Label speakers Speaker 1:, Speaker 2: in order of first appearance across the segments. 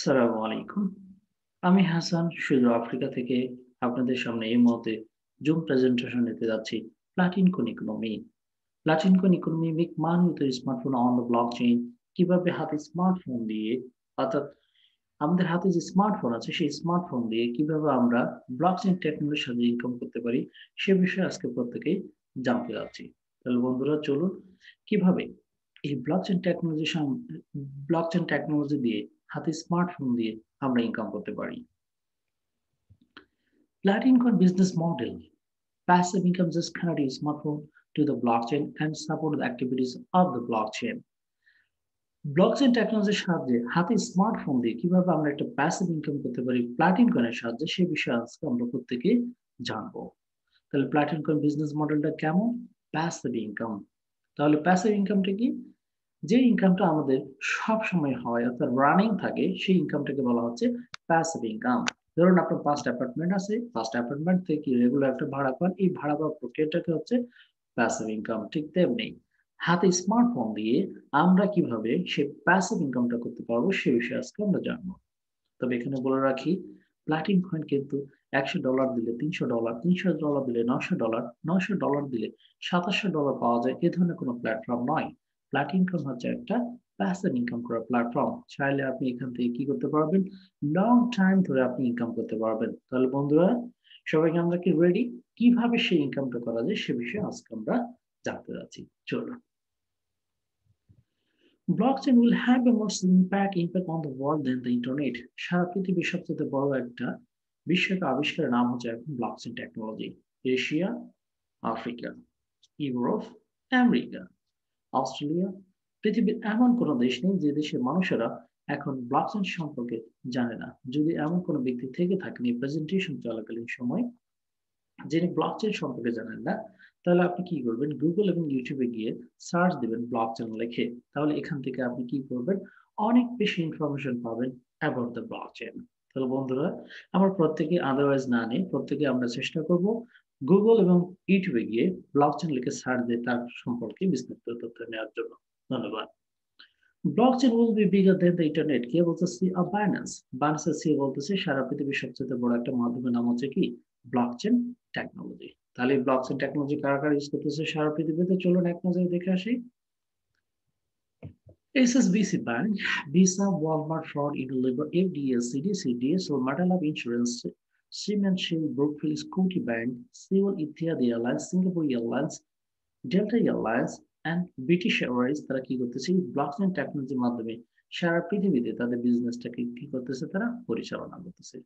Speaker 1: আসসালামু আলাইকুম। আমি হাসান সুদূর আফ্রিকা থেকে আপনাদের সামনে এই মুহূর্তে জুম প্রেজেন্টেশন নিতে যাচ্ছি প্লাটিন কোন ইকোনমি। প্লাটিন কোন ইকোনমিক মানে তো স্মার্টফোন অন দ্য ব্লকচেইন কিভাবে হাতে স্মার্টফোন দিয়ে অর্থাৎ আমাদের হাতে যে স্মার্টফোন আছে সেই স্মার্টফোন দিয়ে কিভাবে আমরা ব্লকচেইন টেকনোলজির সাথে ইনকাম করতে পারি সে বিষয়ে আজকে প্রত্যেকেই জানতে যাচ্ছি। তাহলে বন্ধুরা চলুন কিভাবে এই ব্লকচেইন টেকনোলজি দিয়ে হাতে স্মার্টফোন দিয়ে আমরা ইনকাম করতে পারি। Platin Coin business model. Passive income just connect your smartphone to the blockchain and support the activities of the blockchain. Blockchain টেকনোলজির সাহায্যে হাতে স্মার্টফোন দিয়ে কিভাবে আমরা একটা প্যাসিভ ইনকাম করতে পারি প্লাটিন কয়েনের সাহায্যে সে বিষয়ে আজকে আমরা প্রত্যেকে জানবো। তাহলে প্লাটিন কয়েন বিজনেস মডেলটা কেমন? Passive income. তাহলে প্যাসিভ ইনকামটা কি? যে ইনকামটা আমাদের সব সময় হয় অর্থাৎ রানিং থাকে সেই ইনকামটাকে বলা হচ্ছে প্যাসিভ ইনকাম। ধরুন আপনার ৫টা অ্যাপার্টমেন্ট আছে, ৫টা অ্যাপার্টমেন্ট থেকে রেগুলার একটা ভাড়া পান। এই ভাড়া পাওয়ার প্রক্রিয়াটাকে হচ্ছে প্যাসিভ ইনকাম। ঠিক তেমনি হাতে স্মার্টফোন দিয়ে আমরা কিভাবে সেই প্যাসিভ ইনকামটা করতে পারবো সে বিষয়ে আজকে আমরা জানবো। তবে এখানে বলে রাখি প্লাটিন কয়েন কিন্তু $১০০ দিলে $৩০০, $৩০০ দিলে $৯০০, $৯০০ দিলে $২৭০০ পাওয়া যায় এ ধরনের কোনো প্ল্যাটফর্ম নয়। প্লাটিন কয়েন হচ্ছে একটা প্যাসিভ ইনকাম করার প্ল্যাটফর্ম। চাইলে আপনি এখান থেকে কি করতে পারবেন? লং টাইম ধরে আপনি ইনকাম করতে পারবেন। তাহলে বন্ধুরা সবাইকে আমরা কি রেডি? কিভাবে সেই ইনকামটা করা যায় সে বিষয়ে আজকে আমরা জানতে যাচ্ছি। চলুন। Blockchain will have a most impact on the world than the internet. সারা পৃথিবীর সবচেয়ে বড় একটা বিস্ময়কর আবিষ্কারের নাম হচ্ছে এখন blockchain technology. Asia, Africa, Europe, America, Australia, পৃথিবীর এমন কোনো দেশ নেই যে দেশের মানুষেরা এখন ব্লকচেইন সম্পর্কে জানে না। যদি এমন কোনো ব্যক্তি থেকে থাকেন এই প্রেজেন্টেশন চলাকালীন সময় যিনি ব্লকচেইন সম্পর্কে জানেন না, তাহলে আপনি কি করবেন? Google এবং YouTube এ গিয়ে সার্চ দিবেন ব্লকচেইন লিখে। তাহলে এখান থেকে আপনি কি করবেন? অনেক বেশি ইনফরমেশন পাবেন অ্যাবাউট দ্য ব্লকচেইন। তাহলে বন্ধুরা, আমরা প্রত্যেকে আদারওয়াইজ না নিয়ে প্রত্যেকে আমরা চেষ্টা করব Google এবং YouTube এ গিয়ে ব্লকচেইন লিখে সার্চ দিয়ে তার সম্পর্কে বিস্তারিত তথ্য নেওয়ার জন্য। ধন্যবাদ। Blockchain will be bigger than the internet. কে বলতেছে? Binance। Binance এর CEO বলতেছে সারা পৃথিবীর সবচেয়ে বড় একটা মাধ্যমের নাম হচ্ছে কি? Blockchain technology. তাহলে এই ব্লকচেইন টেকনোলজি কারা কারা ইউজ করতেছে সারা পৃথিবীতে? চলুন এক নজরে দেখে আসি। HSBC Bank, Visa, Walmart, Fraud, Unilever, FDS, CDC, DSL, Metalab Insurance, Siemens, Shell, Brookfield, Scotiabank, Civil, Etihad Airlines, Singapore Airlines, delta airlines and British Airways তারা কি করতেছে ব্লকচেইন টেকনোলজির মাধ্যমে সারা পৃথিবীতে তাদের বিজনেসটাকে কি করতেছে তারা পরিচালনা করতেছে।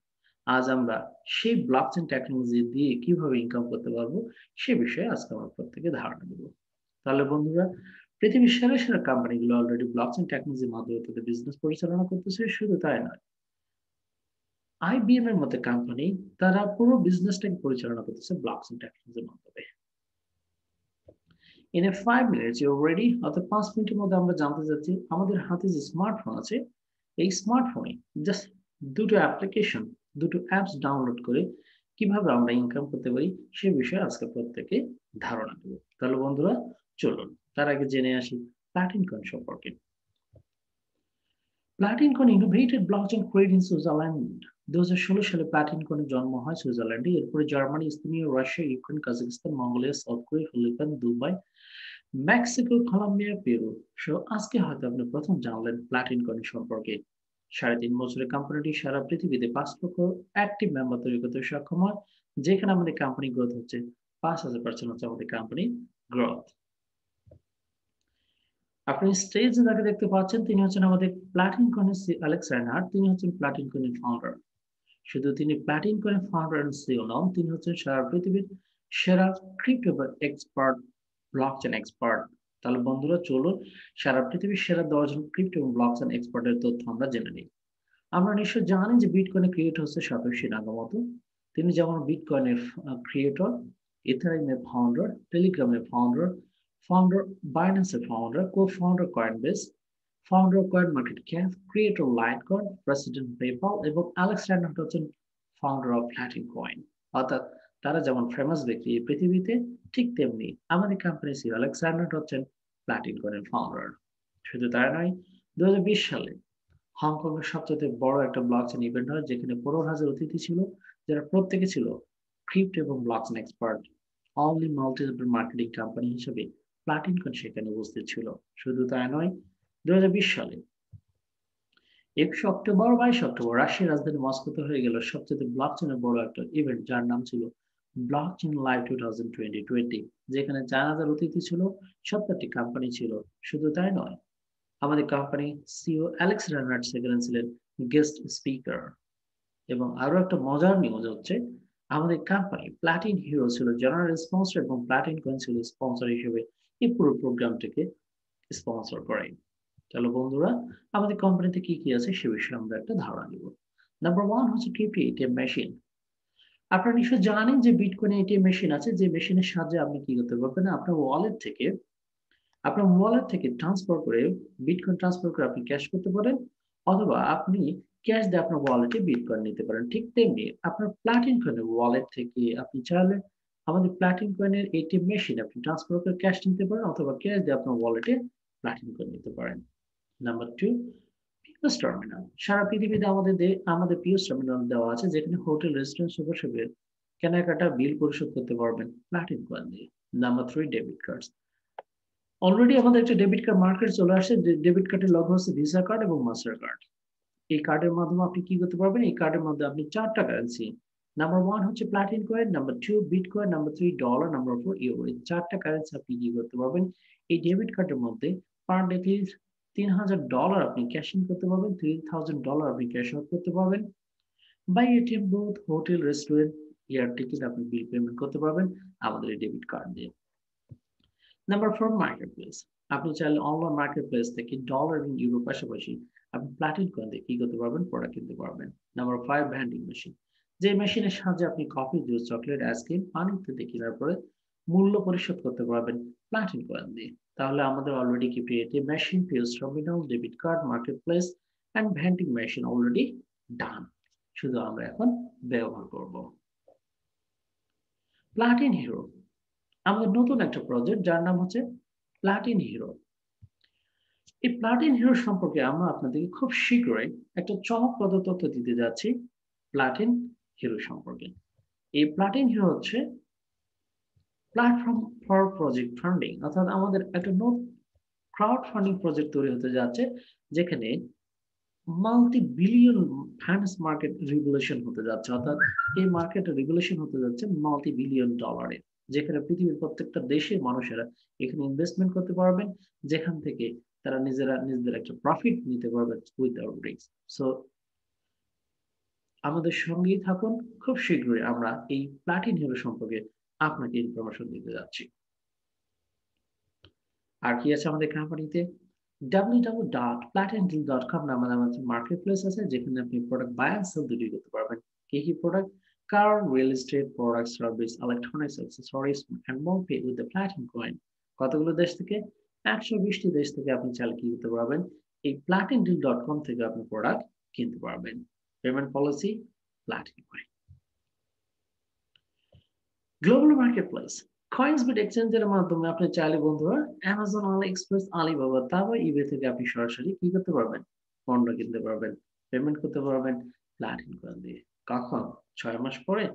Speaker 1: আজ আমরা সেই ব্লকচেইন টেকনোলজি দিয়ে কিভাবে ইনকাম করতে পারবো সে বিষয়ে আজকে আমরা প্রত্যেকে ধারণা দেব। তাহলে বন্ধুরা পৃথিবীর সেরা সেরা কোম্পানিগুলো অলরেডি ব্লকচেইন টেকনোলজির মাধ্যমে তাদের বিজনেস পরিচালনা করতেছে। শুধু তাই নয়, আইবিএম এর মতো কোম্পানি তারা পুরো বিজনেসটাকে পরিচালনা করতেছে ব্লকচেইন টেকনোলজির মাধ্যমে। In a 5 minutes you're ready অর্থাৎ ৫ মিনিটের মধ্যে আমরা জানতে চাচ্ছি আমাদের হাতে যে স্মার্টফোন আছে এই স্মার্টফোনে জাস্ট দুটো অ্যাপ্লিকেশন দুটো অ্যাপস ডাউনলোড করে কিভাবে আমরা ইনকাম করতে পারি সে বিষয়ে আজকে প্রত্যেকে ধারণা দেব। তাহলে বন্ধুরা চলুন তার আগে জেনে আসি প্লাটিন কয়েন সম্পর্কে। Platin coin innovated blockchain create in Switzerland. ২০১৬ সালে প্লাটিন কয়েনের জন্ম হয় সুইজারল্যান্ডে। এরপরে Germany, Spain, Russia, Ukraine, Kazakhstan, Mongolia, South Korea, Philippines, Dubai, Mexico, Colombia, Peru সহ আজকে হয়তো আপনি প্রথম জানলেন প্লাটিন কয়েন সম্পর্কে। ৩.৫ বছরের কোম্পানিটি সারা পৃথিবীতে ৫ লক্ষ অ্যাক্টিভ মেম্বার তৈরি করতে সক্ষম হয়, যেখানে আমাদের কোম্পানি গ্রোথ হচ্ছে ৫,০০০% হচ্ছে আমাদের কোম্পানি গ্রোথ। আপনি স্টেজে যাকে দেখতে পাচ্ছেন তিনি হচ্ছেন আমাদের প্লাটিন কয়েনের অ্যালেক্স রাইনহার্ট। তিনি হচ্ছেন প্লাটিন কয়েনের ফাউন্ডার। শুধু তিনি প্লাটিন কয়েনের ফাউন্ডার এন্ড সিইও নন, তিনি হচ্ছেন সারা পৃথিবীর সেরা ক্রিপ্টো এক্সপার্ট, ব্লকচেইন এক্সপার্ট। তাহলে বন্ধুরা চলুন সারা পৃথিবীর সেরা ১০ জন ক্রিপ্টো এবং ব্লকচেইন এক্সপার্টের তথ্য আমরা জেনে নিই। আমরা নিশ্চয়ই জানি যে বিটকয়েনের ক্রিয়েটর হচ্ছে সাতোশি নাকামোতো। তিনি যেমন বিটকয়েনের ক্রিয়েটর, ইথারিয়ামের ফাউন্ডার, টেলিগ্রামের ফাউন্ডার, ফাউন্ডার বাইন্যান্সের founder, co-founder Coinbase, founder coin market cap, creator Litecoin, president PayPal এবং অ্যালেক্স রাইনহার্ট হচ্ছেন ফাউন্ডার অফ প্লাটিন কয়েন। অর্থাৎ তারা যেমন ফেমাস ব্যক্তি এই পৃথিবীতে ঠিক তেমনি আমাদের কোম্পানি সিইও অ্যালেক্স রাইনহার্ট হচ্ছেন প্লাটিন কয়েনের ফাউন্ডার। শুধু তাই নয়, ২০২০ সালে হংকং এর সবচেয়ে বড় একটা ব্লকচেন ইভেন্ট হয় যেখানে 15,000 অতিথি ছিল, যারা প্রত্যেকে ছিল ক্রিপ্টো এবং blockchain expert. Only multi-level marketing company হিসেবে প্লাটিন কয়েন সেখানে উপস্থিত ছিল। শুধু তাই নয়, 2020 সালে 21 অক্টোবর 22 অক্টোবর রাশিয়ার রাজধানী মস্কোতে হয়ে গেল সবচেয়ে ব্লকচেনের বড় একটা ইভেন্ট, যার নাম ছিল ব্লকচেন লাইভ 2020, যেখানে 4,000 অতিথি ছিল, 70টি কোম্পানি ছিল। শুধু তাই নয়, আমাদের কোম্পানি সিইও অ্যালেক্স রানার্ড সেখানে ছিলেন গেস্ট স্পিকার। এবং আরো একটা মজার নিউজ হচ্ছে, আমাদের কোম্পানি প্লাটিন হিরো ছিল জেনারেল স্পন্সর এবং প্লাটিন কয়েন ছিল স্পন্সর হিসেবে এই পুরো প্রোগ্রামটিকে স্পন্সর করে। চলো বন্ধুরা, আমাদের কোম্পানিতে কি কি আছে সে বিষয়ে আমরা একটা ধারণা নিব। নাম্বার ওয়ান হচ্ছে ক্রিপ্টো এটিএম মেশিন। আপনারা নিশ্চয়ই জানেন যে বিটকয়েন এটিএম মেশিন আছে, যে মেশিনের সাহায্যে আপনি কি করতে পারবেন, আপনার ওয়ালেট থেকে ট্রান্সফার করে বিটকয়েন ট্রান্সফার করে আপনি ক্যাশ করতে পারেন, অথবা আপনি ক্যাশ দিয়ে আপনার ওয়ালেটে বিটকয়েন নিতে পারেন। ঠিক তেমনি আপনার প্লাটিন কয়েনের ওয়ালেট থেকে আপনি চাইলে আমাদের প্লাটিন কয়েনের এটিএম মেশিন আপনি ট্রান্সফার করে ক্যাশ নিতে পারেন, অথবা ক্যাশ দিয়ে আপনার ওয়ালেটে প্লাটিন কয়েন নিতে পারেন। Number two, POS terminal. সারা পৃথিবীতে আমাদের পিওস টার্মিনাল দেওয়া আছে, যেখানে হোটেল, রেস্টুরেন্ট, সুপার শপের কেনাকাটা বিল পরিশোধ করতে পারবেন প্লাটিন কয়েন দিয়ে। Number three, debit card. Already আমাদের একটা ডেবিট কার্ড মার্কেট চলে আসছে। ডেবিট কার্ডের লগ হচ্ছে ভিসা কার্ড এবং মাস্টার কার্ড। এই কার্ডের মাধ্যমে আপনি কি করতে পারবেন, এই কার্ডের মধ্যে আপনি 4টা কারেন্সি, নাম্বার ওয়ান হচ্ছে Platin coin, number two bitcoin, number three dollar, number four euro. এই 4টা কারেন্সি আপনি কি করতে পারবেন এই ডেবিট কার্ডের মধ্যে। পার ডে $3,000 আপনি ক্যাশ ইন করতে পারবেন, $3,000 আপনি ক্যাশ আউট করতে পারবেন। By ATM booth, hotel, restaurant, air ticket আপনি বিল পেমেন্ট করতে পারবেন আমাদের এই ডেবিট কার্ড দিয়ে। Number four, market place. আপনি চাইলে অনলাইন মার্কেট প্লেস থেকে ডলার এবং ইউরো পাশাপাশি আপনি প্লাটিন কয়েন দিয়ে কি করতে পারবেন, প্রোডাক্ট কিনতে পারবেন। Number five, vending machine. যে মেশিনের সাহায্যে আপনি কফি, জুস, চকলেট, আইসক্রিম, পানি ইত্যাদি কেনার পরে মূল্য পরিশোধ করতে পারবেন প্লাটিন কয়েন দিয়ে। তাহলে আমাদের অলরেডি কি পেয়েছে, machine, POS terminal, debit card, market place and vending machine already done. শুধু আমরা এখন ব্যবহার করব। প্লাটিন হিরো আমাদের নতুন একটা প্রজেক্ট, যার নাম হচ্ছে প্লাটিন হিরো। এই প্লাটিন হিরো সম্পর্কে আমরা আপনাদেরকে খুব শীঘ্রই একটা চমকপ্রদ তথ্য দিতে যাচ্ছি প্লাটিন হিরো সম্পর্কে। এই প্লাটিন হিরো হচ্ছে প্ল্যাটফর্ম ফর প্রজেক্ট ফান্ডিং, অর্থাৎ আমাদের একটা নতুন ক্রাউড ফান্ডিং প্রজেক্ট তৈরি হতে যাচ্ছে, যেখানে multi billion funds market regulation হতে যাচ্ছে, অর্থাৎ এই মার্কেট রেগুলেশন হতে যাচ্ছে মাল্টি বিলিয়ন ডলারের, যেখানে পৃথিবীর প্রত্যেকটা দেশের মানুষেরা এখানে ইনভেস্টমেন্ট করতে পারবেন, যেখান থেকে তারা নিজেদের একটা প্রফিট নিতে পারবে উইদাউট রিস্ক। সো আমাদের সঙ্গেই থাকুন, খুব শীঘ্রই আমরা এই প্লাটিন হিরো সম্পর্কে আপনাকে ইনফরমেশন দিতে যাচ্ছি। আর কি আছে আমাদের কোম্পানিতে, www.platindeal.com নামে আমাদের মার্কেট প্লেস আছে, যেখানে আপনি প্রোডাক্ট বাই এন্ড সেল দুটোই করতে পারবেন। কি কি product, car, real estate, product, service, electronics, accessories and more, pay with the Platin coin. কতগুলো দেশ থেকে, 120টি দেশ থেকে আপনি চাইলে কি করতে পারবেন, এই platindeal.com থেকে আপনি প্রোডাক্ট কিনতে পারবেন। Payment policy Platin coin. Global market place, Coinsbit এক্সচেঞ্জের মাধ্যমে আপনি চাইলে বন্ধুরা অ্যামাজন, আলি এক্সপ্রেস, আলিবাবা, তারপর ইবে থেকে আপনি সরাসরি কি করতে পারবেন, পণ্য কিনতে পারবেন, পেমেন্ট করতে পারবেন প্লাটিন কয়েন দিয়ে। কখন, 6 মাস পরে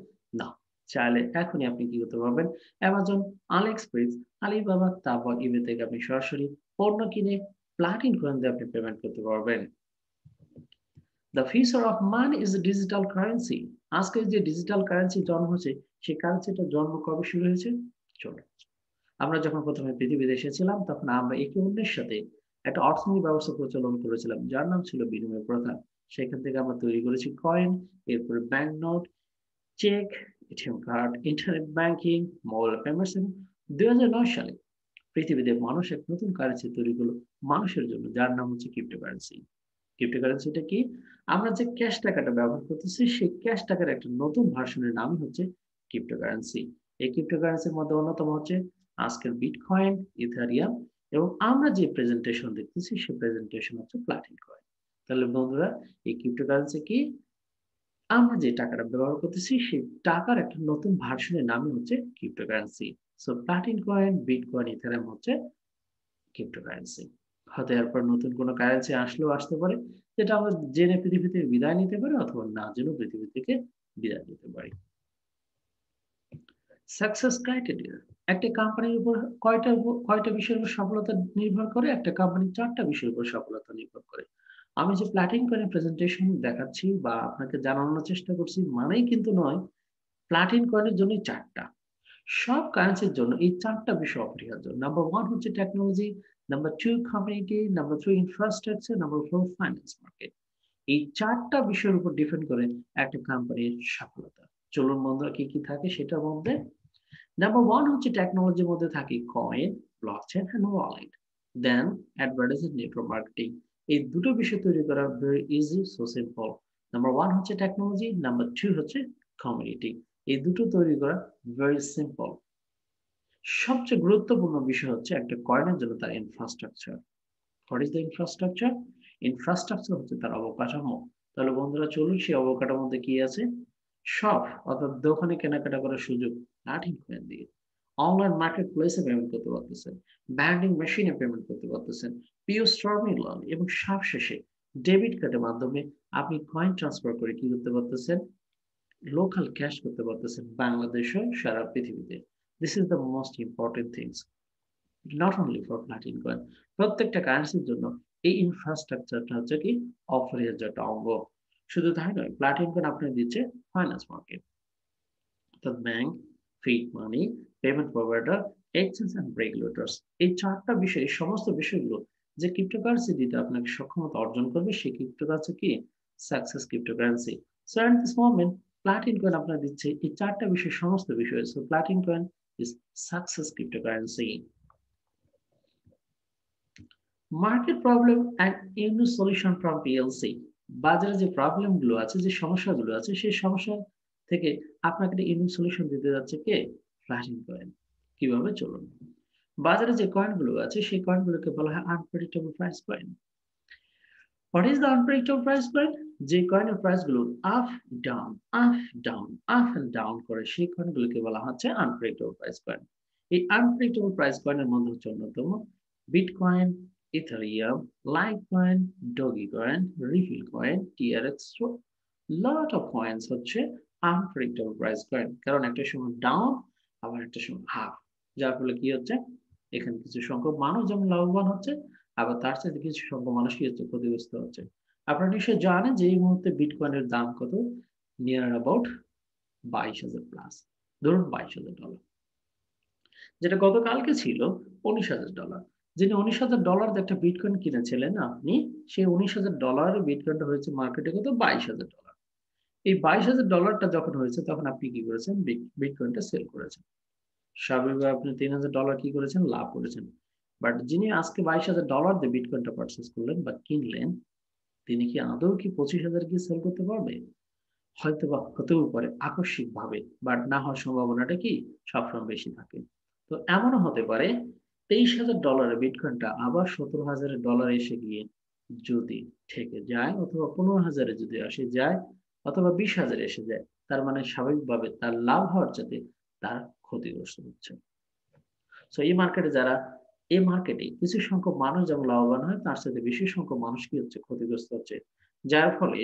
Speaker 1: না, চাইলে এখনই আপনি কি করতে পারবেন, অ্যামাজন, আলি এক্সপ্রেস, আলিবাবা, তারপর ইবে থেকে আপনি সরাসরি পণ্য কিনে প্লাটিন কয়েন দিয়ে আপনি পেমেন্ট করতে পারবেন। The future of money is the digital currency. আজকে যে ডিজিটাল কারেন্সি জন্ম হচ্ছে, সেই কারেন্সিটার জন্ম কবে শুরু হয়েছে, চলো আমরা যখন প্রথমে পৃথিবীতে এসেছিলাম, তখন আমরা একে অন্যের সাথে একটা অর্থনৈতিক ব্যবস্থা প্রচলন করেছিলাম, যার নাম ছিল বিনিময় প্রথা। সেখান থেকে আমরা তৈরি করেছি কয়েন, এরপরে bank note, cheque, ATM card, internet banking, mobile payments, এবং 2009 সালে পৃথিবীতে মানুষ এক নতুন কারেন্সি তৈরি করলো মানুষের জন্য, যার নাম হচ্ছে ক্রিপ্টোকারেন্সি। ক্রিপ্টোকারেন্সিটা কি, আমরা যে ক্যাশ টাকাটা ব্যবহার করতেছি, সেই ক্যাশ টাকার একটা নতুন ভার্সনের নামই হচ্ছে ক্রিপ্টোকারেন্সি। এই ক্রিপ্টোকারেন্সির মধ্যে অন্যতম হচ্ছে আজকের বিটকয়েন, ইথারিয়াম, এবং আমরা যে প্রেজেন্টেশন দেখতেছি সেই প্রেজেন্টেশন হচ্ছে প্লাটিন কয়েন। তাহলে বন্ধুরা, এই ক্রিপ্টোকারেন্সি কি, আমরা যে টাকাটা ব্যবহার করতেছি সেই টাকার একটা নতুন ভার্সনের নামই হচ্ছে cryptocurrency. So Platin coin, bitcoin, Ethereum হচ্ছে ক্রিপ্টোকারেন্সি। হয়তো এরপর নতুন কোনো কারেন্সি আসলেও আসতে পারে, যেটা আমরা জেনে পৃথিবী থেকে বিদায় নিতে পারি অথবা না জেনেও পৃথিবী থেকে বিদায় নিতে পারি। সাকসেস ক্রাইটেরিয়া, একটা কোম্পানির উপর কয়টা বিষয়ের উপর সফলতা নির্ভর করে? একটা কোম্পানির ৪ টা বিষয়ের উপর সফলতা নির্ভর করে। আমি যে প্ল্যাটিন কয়েনের প্রেজেন্টেশন দেখাচ্ছি বা আপনাকে জানানোর চেষ্টা করছি মানেই কিন্তু নয় প্লাটিন কয়েনের জন্যই ৪ টা। সব কারেন্সির জন্য এই ৪ টা বিষয় অপরিহার্য। নাম্বার 1 হচ্ছে technology, number 2 community, number 3 infrastructure, number 4 finance market. এই ৪ টা বিষয়ের উপর ডিপেন্ড করে একটা কোম্পানির সফলতা। চলুন বন্ধুরা কি থাকে সেটার মধ্যে। নাম্বার 1 হচ্ছে টেকনোলজির মধ্যে থাকে coin, blockchain and wallet. Then advertising, network marketing. এই দুটো বিষয় তৈরি করা very easy, so simple. Number 1 হচ্ছে টেকনোলজি, নাম্বার 2 হচ্ছে কমিউনিটি। এই দুটো তৈরি করা ভেরি সিম্পল। সবচেয়ে গুরুত্বপূর্ণ বিষয় হচ্ছে একটা কয়েনের জন্য তার infrastructure. What is the infrastructure? Infrastructure হচ্ছে তার অবকাঠামো। তাহলে বন্ধুরা চলুন সেই অবকাঠামোর মধ্যে কি আছে? শপ অর্থাৎ দোকানে কেনাকাটা করার সুযোগ প্লাটিন কয়েন দিয়ে। অনলাইন মার্কেট প্লেসে পেমেন্ট করতে পারতেছেন, ব্যাংকিং মেশিনে পেমেন্ট করতে পারতেছেন, পিওস টার্মিনাল এবং সবশেষে ডেবিট কার্ডের মাধ্যমে আপনি কয়েন ট্রান্সফার করে কি করতে পারতেছেন? লোকাল ক্যাশ করতে পারতেছেন বাংলাদেশে সারা পৃথিবীতে। This is the most important things not only for Platin coin. প্রত্যেকটা কারেন্সির জন্য এই ইনফ্রাস্ট্রাকচারটা হচ্ছে কি অপরিহার্য একটা অঙ্গ। শুধু তাই নয়, প্লাটিন কয়েন আপনাকে দিচ্ছে ফাইন্যান্স মার্কেট অর্থাৎ bank, fiat money, payment provider, exchange and regulators. এই ৪ টা বিষয়, এই সমস্ত বিষয়গুলো যে ক্রিপ্টোকারেন্সি দিতে আপনাকে সক্ষমতা অর্জন করবে সেই ক্রিপ্টোকারেন্সি কি? Success cryptocurrency. So at this moment Platin coin আপনাকে দিচ্ছে এই ৪ টা বিষয়, সমস্ত বিষয়। So Platin coin is success cryptocurrency. Market problem and unique solution from PLC. বাজারে যে প্রবলেম গুলো আছে, যে সমস্যাগুলো আছে, সেই সমস্যা থেকে আপনাকে একটা ইউনিক সলিউশন দিতে যাচ্ছে কে? প্লাটিন কয়েন। কিভাবে? চলুন। বাজারে যে কয়েন গুলো আছে সেই কয়েন গুলোকে বলা হয় unpredictable price coin. What is the unpredictable price coin? যে কয়েনের প্রাইস গুলো up down, up down, up and down করে সেই কয়েন গুলোকে বলা হচ্ছে আনপ্রেডিক্টেবল প্রাইস কয়েন। এই আনপ্রেডিক্টেবল প্রাইস কয়েনের মধ্যে হচ্ছে অন্যতম bitcoin, Ethereum, Litecoin, Dogecoin, ripple coin, TRX. Lot of coins হচ্ছে আনপ্রেডিক্টেবল প্রাইস কয়েন। কারণ একটা সময় ডাউন, আবার একটা সময় আপ। যার ফলে কি হচ্ছে? এখানে কিছু সংখ্যক মানুষ যেমন লাভবান হচ্ছে, আবার তার সাথে কিছু সংখ্যক মানুষ কি হচ্ছে? ক্ষতিগ্রস্ত হচ্ছে। আপনারা নিশ্চয়ই জানেন যে এই মুহূর্তে বিটকয়েনের দাম কত? Near about 22,000 plus. ধরুন $22,000, যেটা গতকালকে ছিল $19,000। যিনি $19,000 দিয়ে একটা বিটকয়েন কিনেছিলেন আপনি, সেই $19,000 এর বিটকয়েনটা হয়েছে মার্কেটে কত? $22,000। এই $22,000 যখন হয়েছে তখন আপনি কি করেছেন? বিটকয়েনটা সেল করেছেন। স্বাভাবিকভাবে আপনি $3,000 কি করেছেন? লাভ করেছেন। বাট যিনি আজকে $22,000 দিয়ে বিটকয়েনটা পারচেজ করলেন বা কিনলেন, তিনি কি আদৌ কি 25,000 গিয়ে সেল করতে পারবে? হয়তোবা হতেও পারে আকস্মিকভাবে, বাট না হওয়ার সম্ভাবনাটা কি? সবসময় বেশি থাকে। তো এমনও হতে পারে $23,000 এর বিটকয়েনটা আবার $17,000 এসে গিয়ে যদি ঠেকে যায় অথবা 15,000 এ যদি আসে যায় অথবা 20,000 এসে যায়, তার মানে স্বাভাবিকভাবে তার লাভ হওয়ার চাইতে তার ক্ষতিগ্রস্ত হচ্ছে। সো এই মার্কেটে কিছু সংখ্যক মানুষ যেমন লাভবান হয় তার সাথে বেশি সংখ্যক মানুষ কি হচ্ছে? ক্ষতিগ্রস্ত হচ্ছে। যার ফলে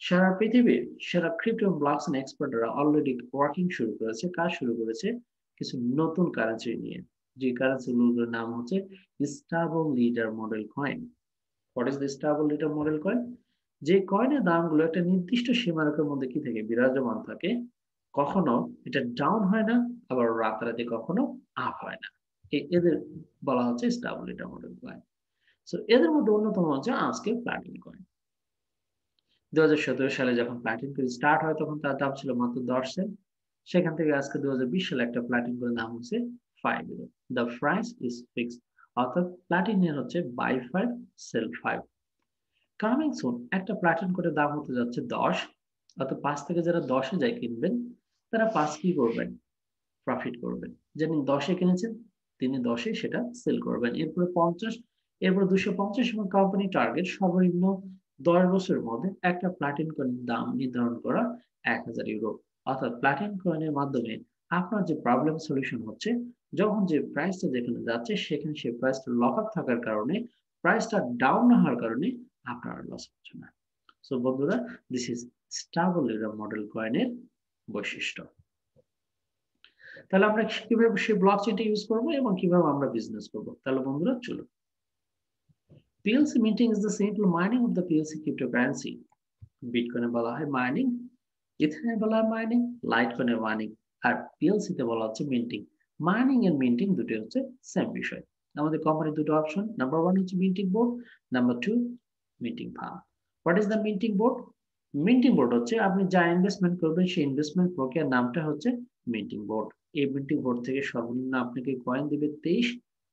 Speaker 1: সারা পৃথিবীর সেরা ক্রিপ্টো ব্লকচেইন এক্সপার্টরা অলরেডি ওয়ার্কিং শুরু করেছে, কাজ শুরু করেছে কিছু নতুন কারেন্সি নিয়ে। যে কারেন্সি গুলোর নাম হচ্ছে stable leader model coin. What is the stable leader model coin? যে কয়েনের দামগুলো একটা নির্দিষ্ট সীমারেখার মধ্যে কি থাকে? বিরাজমান থাকে। কখনো এটা ডাউন হয় না, আবার রাতারাতি কখনো আপ হয় না। এদের বলা হচ্ছে stable leader model coin. So এদের মধ্যে অন্যতম হচ্ছে আজকে প্লাটিন কয়েন। 2017 সালে যখন প্লাটিন কয়েন স্টার্ট হয় তখন তার দাম ছিল মাত্র 10 সেন্ট। সেখান থেকে আজকে 2020 সালে একটা প্লাটিন কয়েনের দাম হচ্ছে 5 euro. The price is fixed. অর্থাৎ প্লাটিনের হচ্ছে বাই 5 সেল 5। কামিং সুন একটা প্লাটিন কোটের দাম হতে যাচ্ছে 10। অর্থাৎ 5 থেকে যারা 10 এ যায় কিনবেন, তারা 5 কি করবেন? প্রফিট করবেন। যিনি 10 এ কিনেছেন তিনি 10 এ সেটা সেল করবেন। এরপরে 50, এরপরে 250 এবং কোম্পানি টার্গেট সর্বনিম্ন 10 বছরের মধ্যে একটা প্লাটিন কয়েনের দাম নির্ধারণ করা 1000 ইউরো। অর্থাৎ প্লাটিন কয়েনের মাধ্যমে আপনার যে প্রবলেম সলিউশন হচ্ছে, যখন যে প্রাইসটা যেখানে যাচ্ছে সেখানে সেই প্রাইসটা লক আপ থাকার কারণে প্রাইসটা ডাউন না হওয়ার কারণে আপনার লস হচ্ছে না। সো বন্ধুরা, this is stable error model কয়েনের বৈশিষ্ট্য। তাহলে আমরা কিভাবে সেই ব্লকচেইনটা ইউজ করব এবং কিভাবে আমরা বিজনেস করব। তাহলে বন্ধুরা চলুন। PLC minting is the simple mining of the PLC cryptocurrency. বিটকয়েনে বলা হয় মাইনিং, ইথারিয়ামে বলা হয় মাইনিং, লাইটকয়েনে মাইনিং, আর পিএলসি তে বলা হচ্ছে মিন্টিং। মাইনিং এন্ড মিন্টিং দুটোই হচ্ছে সেম বিষয়। আমাদের কোম্পানির দুটো অপশন, নাম্বার 1 হচ্ছে minting board, number 2 minting farm. What is the minting board? Minting board হচ্ছে আপনি যা ইনভেস্টমেন্ট করবেন সেই ইনভেস্টমেন্ট প্রক্রিয়ার নামটা হচ্ছে মিন্টিং বোর্ড। এই মিন্টিং বোর্ড থেকে সর্বনিম্ন আপনাকে কয়েন দিবে 23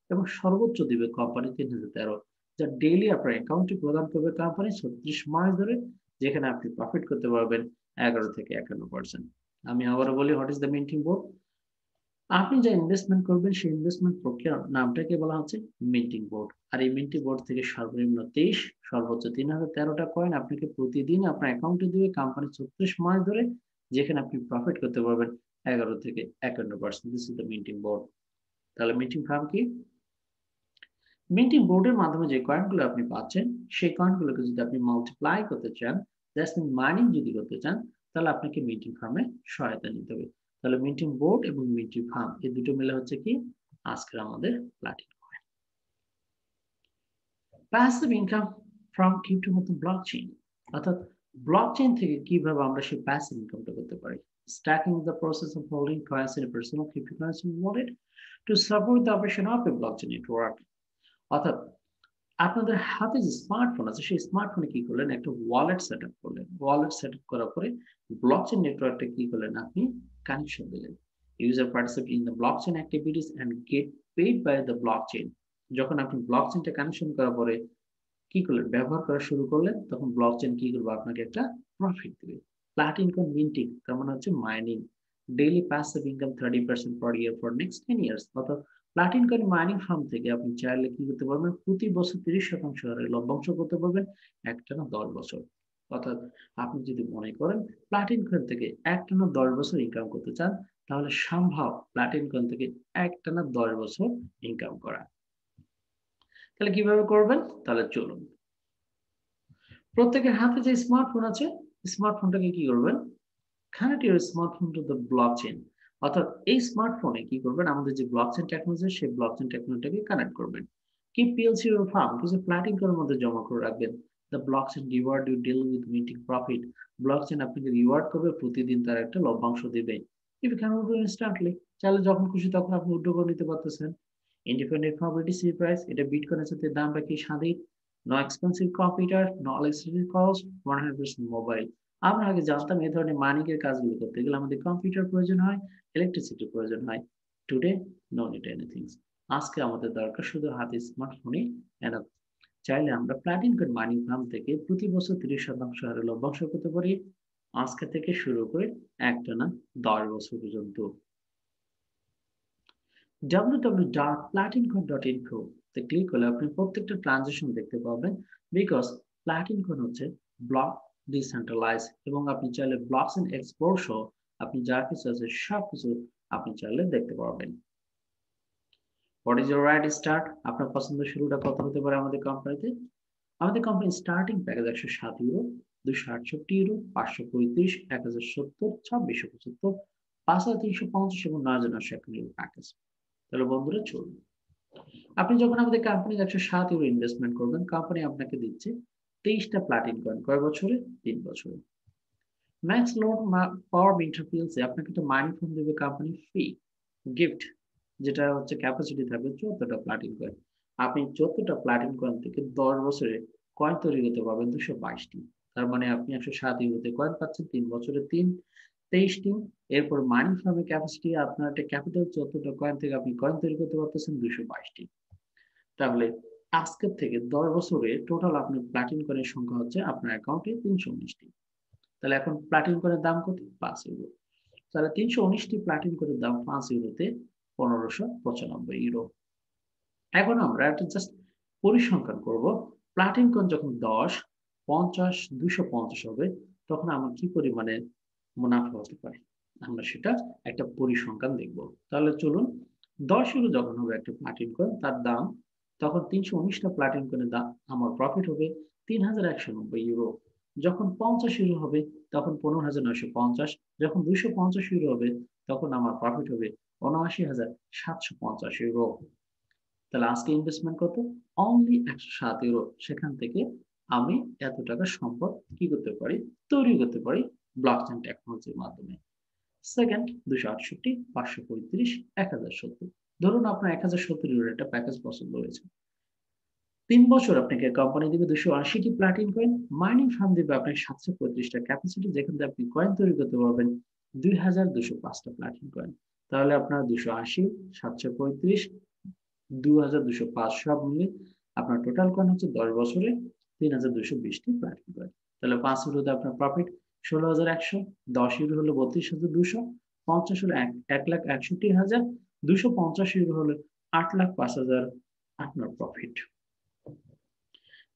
Speaker 1: এবং সর্বোচ্চ দিবে কোম্পানি 3013, যা ডেইলি আপনার অ্যাকাউন্টে প্রদান করবে কোম্পানি 36 মাস ধরে, যেখানে আপনি প্রফিট করতে পারবেন 11 থেকে 51%। আমি আবারও বলি, what is the minting board? আপনি যা ইনভেস্টমেন্ট করবেন সেই ইনভেস্টমেন্ট প্রক্রিয়ার নামটাকে বলা হচ্ছে মিন্টিং বোর্ড। আর এই মিন্টিং বোর্ড থেকে সর্বনিম্ন 23 সর্বোচ্চ 3013টা কয়েন আপনাকে প্রতিদিন আপনার অ্যাকাউন্টে দিবে কোম্পানি 36 মাস ধরে, যেখানে আপনি প্রফিট করতে পারবেন 11 থেকে 51%। This is the minting board. তাহলে মিন্টিং ফার্ম কি? মিন্টিং বোর্ডের মাধ্যমে যে কয়েনগুলো আপনি পাচ্ছেন সেই কয়েনগুলোকে যদি আপনি মাল্টিপ্লাই করতে চান, দ্যাটস মিন মাইনিং যদি করতে চান, তাহলে আপনাকে মিন্টিং ফার্মে সহায়তা নিতে হবে। তাহলে মিন্টিং বোর্ড এবং মিন্টিং ফার্ম এই দুটো মিলে হচ্ছে কি আজকের আমাদের Platin coin. Passive income from crypto মতো ব্লকচেইন, অর্থাৎ ব্লকচেইন থেকে কিভাবে আমরা সেই প্যাসিভ ইনকামটা করতে পারি। Staking the process of holding coins in a personal cryptocurrency wallet to support the operation of a blockchain network. অর্থাৎ আপনাদের হাতে যে স্মার্টফোন আছে সেই স্মার্টফোনে কি করলেন, একটা ওয়ালেট সেট আপ করলেন। ওয়ালেট সেট আপ করার পরে ব্লকচেইন নেটওয়ার্কটা কি করলেন, আপনি কানেকশন দিলেন। User participate in the blockchain activities and get paid by the blockchain. যখন আপনি ব্লকচেইনটা কানেকশন করার পরে কি করলেন, ব্যবহার করা শুরু করলেন, তখন ব্লকচেইন কি করবে, আপনাকে একটা প্রফিট দিবে। প্লাটিন কয়েন মিন্টিং তার মানে হচ্ছে mining. Daily passive income 30% per year for next 10 years. অর্থাৎ প্লাটিন কয়েন মাইনিং ফার্ম থেকে আপনি চাইলে কি করতে পারবেন, প্রতি বছর 30% হারে লভ্যাংশ করতে পারবেন একটানা 10 বছর। অর্থাৎ আপনি যদি মনে করেন প্লাটিন কয়েন থেকে একটানা 10 বছর ইনকাম করতে চান, তাহলে সম্ভব প্লাটিন কয়েন থেকে একটানা 10 বছর ইনকাম করা। তাহলে কিভাবে করবেন? তাহলে চলুন। প্রত্যেকের হাতে যে স্মার্টফোন আছে, স্মার্টফোনটাকে কি করবেন, connect your smartphone to the blockchain. অর্থাৎ এই স্মার্টফোনে কি করবেন, আমাদের যে ব্লকচেইন টেকনোলজি সেই ব্লকচেইন টেকনোলজিটাকে কানেক্ট করবেন। কি পিএলসি or ফার্ম কিছু প্লাটিন কয়েনের মধ্যে জমা করে রাখবেন। The blockchain reward you deal with minting profit. Blockchain আপনাকে রিওয়ার্ড করবে, প্রতিদিন তার একটা লভ্যাংশ দিবে। If you can withdraw instantly, চাইলে যখন খুশি তখন আপনি উইথড্র করে নিতে পারতেছেন। ইন্ডিপেন্ডেন্ট ফ্রম BTC প্রাইস, এটা বিটকয়েনের সাথে দামটা কি স্বাধীন। No expensive computer, no electricity cost, 100% mobile. আমরা আগে জানতাম এই ধরনের মাইনিং এর কাজগুলো করতে গেলে আমাদের কম্পিউটার প্রয়োজন হয়, ইলেকট্রিসিটি প্রয়োজন হয়। Today no need anything. আজকে আমাদের দরকার শুধু হাতে স্মার্টফোনে এনাফ। চাইলে আমরা প্লাটিন কয়েন মাইনিং ফার্ম থেকে প্রতি বছর 30% হারে লভ্যাংশ করতে পারি, আজকে থেকে শুরু করে একটানা 10 বছর পর্যন্ত। www.platincoin.info তে ক্লিক করলে আপনি প্রত্যেকটা ট্রানজাকশন দেখতে পাবেন, বিকজ প্লাটিন কয়েন হচ্ছে ব্লক ডিসেন্ট্রালাইজ এবং আপনি চাইলে ব্লকচেইন এক্সপোর্ট সহ আপনি যা কিছু আছে সবকিছু আপনি চাইলে দেখতে পারবেন। What is your right start? আপনার পছন্দের শুরুটা কত হতে পারে আমাদের কোম্পানিতে? আমাদের company starting package 107 euro, 268 euro, 535, 1070, 2675, 5350 এবং 9351 ইউরো প্যাকেজ। তাহলে বন্ধুরা চলুন। আপনি যখন আমাদের কোম্পানিতে 107 ইউরো ইনভেস্টমেন্ট করবেন, কোম্পানি আপনাকে দিচ্ছে 23টা প্লাটিন কয়েন। কয় বছরে? 3 বছরে। ম্যাক্স লোড পাওয়ার ইন্টারফেসে আপনাকে একটা মাইনিং ফান্ড দেবে কোম্পানি ফ্রি গিফট, যেটা হচ্ছে ক্যাপাসিটি থাকবে 14টা প্লাটিন কয়েন। আপনি 14টা প্লাটিন কয়েন থেকে 10 বছরে কয়েন তৈরি করতে পারবেন 222টি। তার মানে আপনি 107 ইউরোতে কয়েন পাচ্ছেন, 3 বছরে 23টি। এরপর মাইনিং ফার্মের ক্যাপাসিটি আপনার একটা ক্যাপিটাল 14টা কয়েন থেকে আপনি কয়েন তৈরি করতে পারতেছেন 222টি। তাহলে আজকের থেকে 10 বছরে টোটাল আপনার প্লাটিন কয়েনের সংখ্যা হচ্ছে আপনার অ্যাকাউন্টে 319টি। তাহলে এখন প্লাটিন কয়েনের দাম কত? 5 ইউরো। তাহলে 319টি প্লাটিন কয়েনের দাম 5 ইউরোতে 1595 ইউরো। এখন আমরা একটা জাস্ট পরিসংখ্যান করব। প্লাটিন কয়েন যখন 10, 50, 250 হবে, তখন আমার কি পরিমাণে মুনাফা হতে পারে, আমরা সেটা একটা পরিসংখ্যান দেখব। তাহলে চলুন, 10 ইউরো যখন হবে একটা প্লাটিন কয়েন, তার দাম তখন 319টা প্লাটিন কয়েনের দাম আমার প্রফিট হবে 3,190 ইউরো। যখন 50 ইউরো হবে তখন 15,950। যখন 250 ইউরো হবে তখন আমার প্রফিট হবে 79,750 ইউরো। তাহলে আজকে ইনভেস্টমেন্ট কত? Only 107 euro. সেখান থেকে আমি এত টাকার সম্পদ কি করতে পারি? তৈরি করতে পারি ব্লকচেন টেকনোলজির মাধ্যমে। সেকেন্ড 268, 535, 1070। ধরুন আপনার 1070 ইউরোর একটা প্যাকেজ পছন্দ হয়েছে। 3 বছর আপনাকে কোম্পানি দিবে 280টি প্লাটিন কয়েন, মাইনিং ফার্ম দিবে আপনাকে 735টা ক্যাপাসিটি, যেখান থেকে আপনি কয়েন তৈরি করতে পারবেন 2205টা প্লাটিন কয়েন। তাহলে আপনার 280, 735, 2205 সব মিলে আপনার টোটাল কয়েন হচ্ছে 10 বছরে 3220টি প্লাটিন কয়েন। তাহলে 5 ইউরোতে আপনার প্রফিট 16,100, 10 ইউরো হলো 32,200, 50 হলো 1,61,000, 250 ইউরো হলো 8,05,000 আপনার প্রফিট।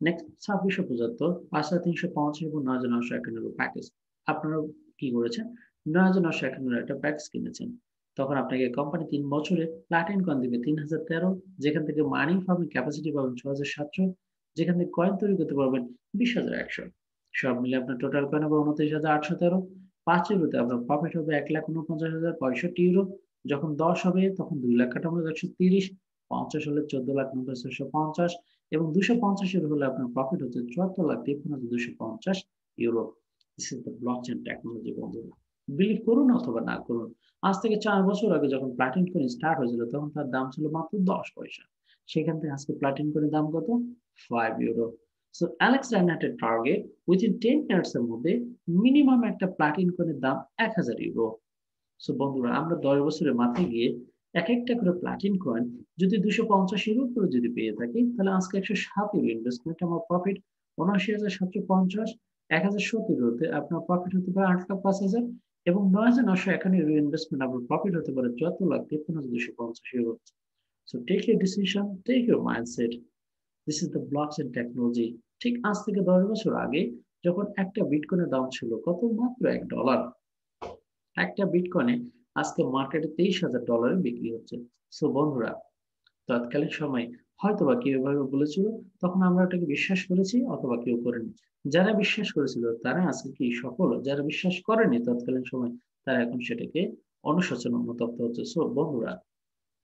Speaker 1: নেক্সট 2675, 5,350 এবং 9,991 প্যাকেজ। আপনারা কি করেছেন? 9,991 একটা প্যাকেজ কিনেছেন। তখন আপনাকে কোম্পানি 3 বছরে প্লাটিন কয়েন দিবে 3,013, যেখান থেকে মাইনিং ফার্মের ক্যাপাসিটি পাবেন 6,700, যেখান থেকে কয়েন তৈরি করতে পারবেন 20,100। সব মিলে আপনার টোটাল কয়েন হবে 29,813। 5 ইউরোতে আপনার প্রফিট হবে 1,49,065 ইউরো। যখন 10 হবে তখন 2,98,130, 50 হলে 14,90,650 এবং 250 ইউরো হলে আপনার প্রফিট হচ্ছে 74,53,250 euro. This is the blockchain technology বন্ধুরা। বিলিভ করুন অথবা না করুন, আজ থেকে 4 বছর আগে যখন প্লাটিন কয়েন স্টার্ট হয়েছিল তখন তার দাম ছিল মাত্র 10 পয়সা। সেখান থেকে আজকে প্লাটিন কয়েনের দাম কত? 5 ইউরো। সো অ্যালেক্স রাইনার্টের টার্গেট উইথিন 10 ইয়ার্স এর মধ্যে মিনিমাম একটা প্লাটিন কয়েনের দাম 1000 ইউরো। সো বন্ধুরা, আমরা 10 বছরের মাথায় গিয়ে এক একটা করে প্লাটিন কয়েন যদি 250 ইউরো করে যদি পেয়ে থাকি, তাহলে আজকে 107 ইউরো ইনভেস্টমেন্ট আমার প্রফিট 79,750। 1070 ইউরোতে আপনার প্রফিট হতে পারে 8,05,000 এবং 9,951 ইউরো ইনভেস্টমেন্ট আপনার প্রফিট হতে পারে 74,53,250 euro. So take your decision, take your mindset. This is the blockchain technology. ঠিক আজ থেকে 10 বছর আগে যখন একটা বিটকয়েনের দাম ছিল কত? মাত্র $1। একটা বিটকয়েনে আজকে মার্কেটে $23,000 বিক্রি হচ্ছে। সো বন্ধুরা, তৎকালীন সময় হয়তোবা কেউ এভাবে বলেছিল, তখন আমরা ওটাকে বিশ্বাস করেছি অথবা কেউ করেনি। যারা বিশ্বাস করেছিল তারা আজকে কি সফল? যারা বিশ্বাস করেনি তৎকালীন সময় তারা এখন সেটাকে অনুশোচনা অনুতপ্ত হচ্ছে। সো বন্ধুরা,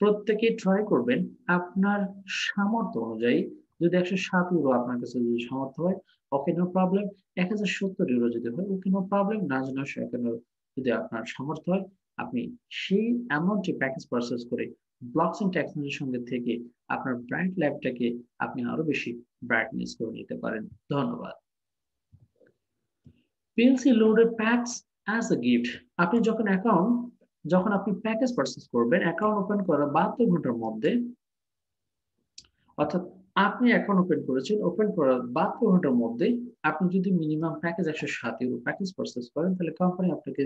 Speaker 1: প্রত্যেকে ট্রাই করবেন আপনার সামর্থ্য অনুযায়ী। যদি 107 ইউরো আপনার কাছে যদি সামর্থ্য হয়, ওকে নো প্রবলেম। 1070 ইউরো যদি হয়, ওকে নো প্রবলেম। 9,951 যদি আপনার সামর্থ্য হয়, আপনি সেই অ্যামাউন্টে প্যাকেজ পারচেজ করে ব্লকচেন টেকনোলজির সঙ্গে থেকে আপনার ব্রাইট লাইফটাকে আপনি আরো বেশি ব্রাইটনেস করে নিতে পারেন। ধন্যবাদ। PLC loaded packs as a gift. আপনি যখন আপনি প্যাকেজ পারচেজ করবেন, অ্যাকাউন্ট ওপেন করার 72 ঘন্টার মধ্যে, অর্থাৎ আপনি অ্যাকাউন্ট ওপেন করেছেন, ওপেন করার 72 ঘন্টার মধ্যে আপনি যদি minimum package 107 euro package purchase করেন, তাহলে কোম্পানি আপনাকে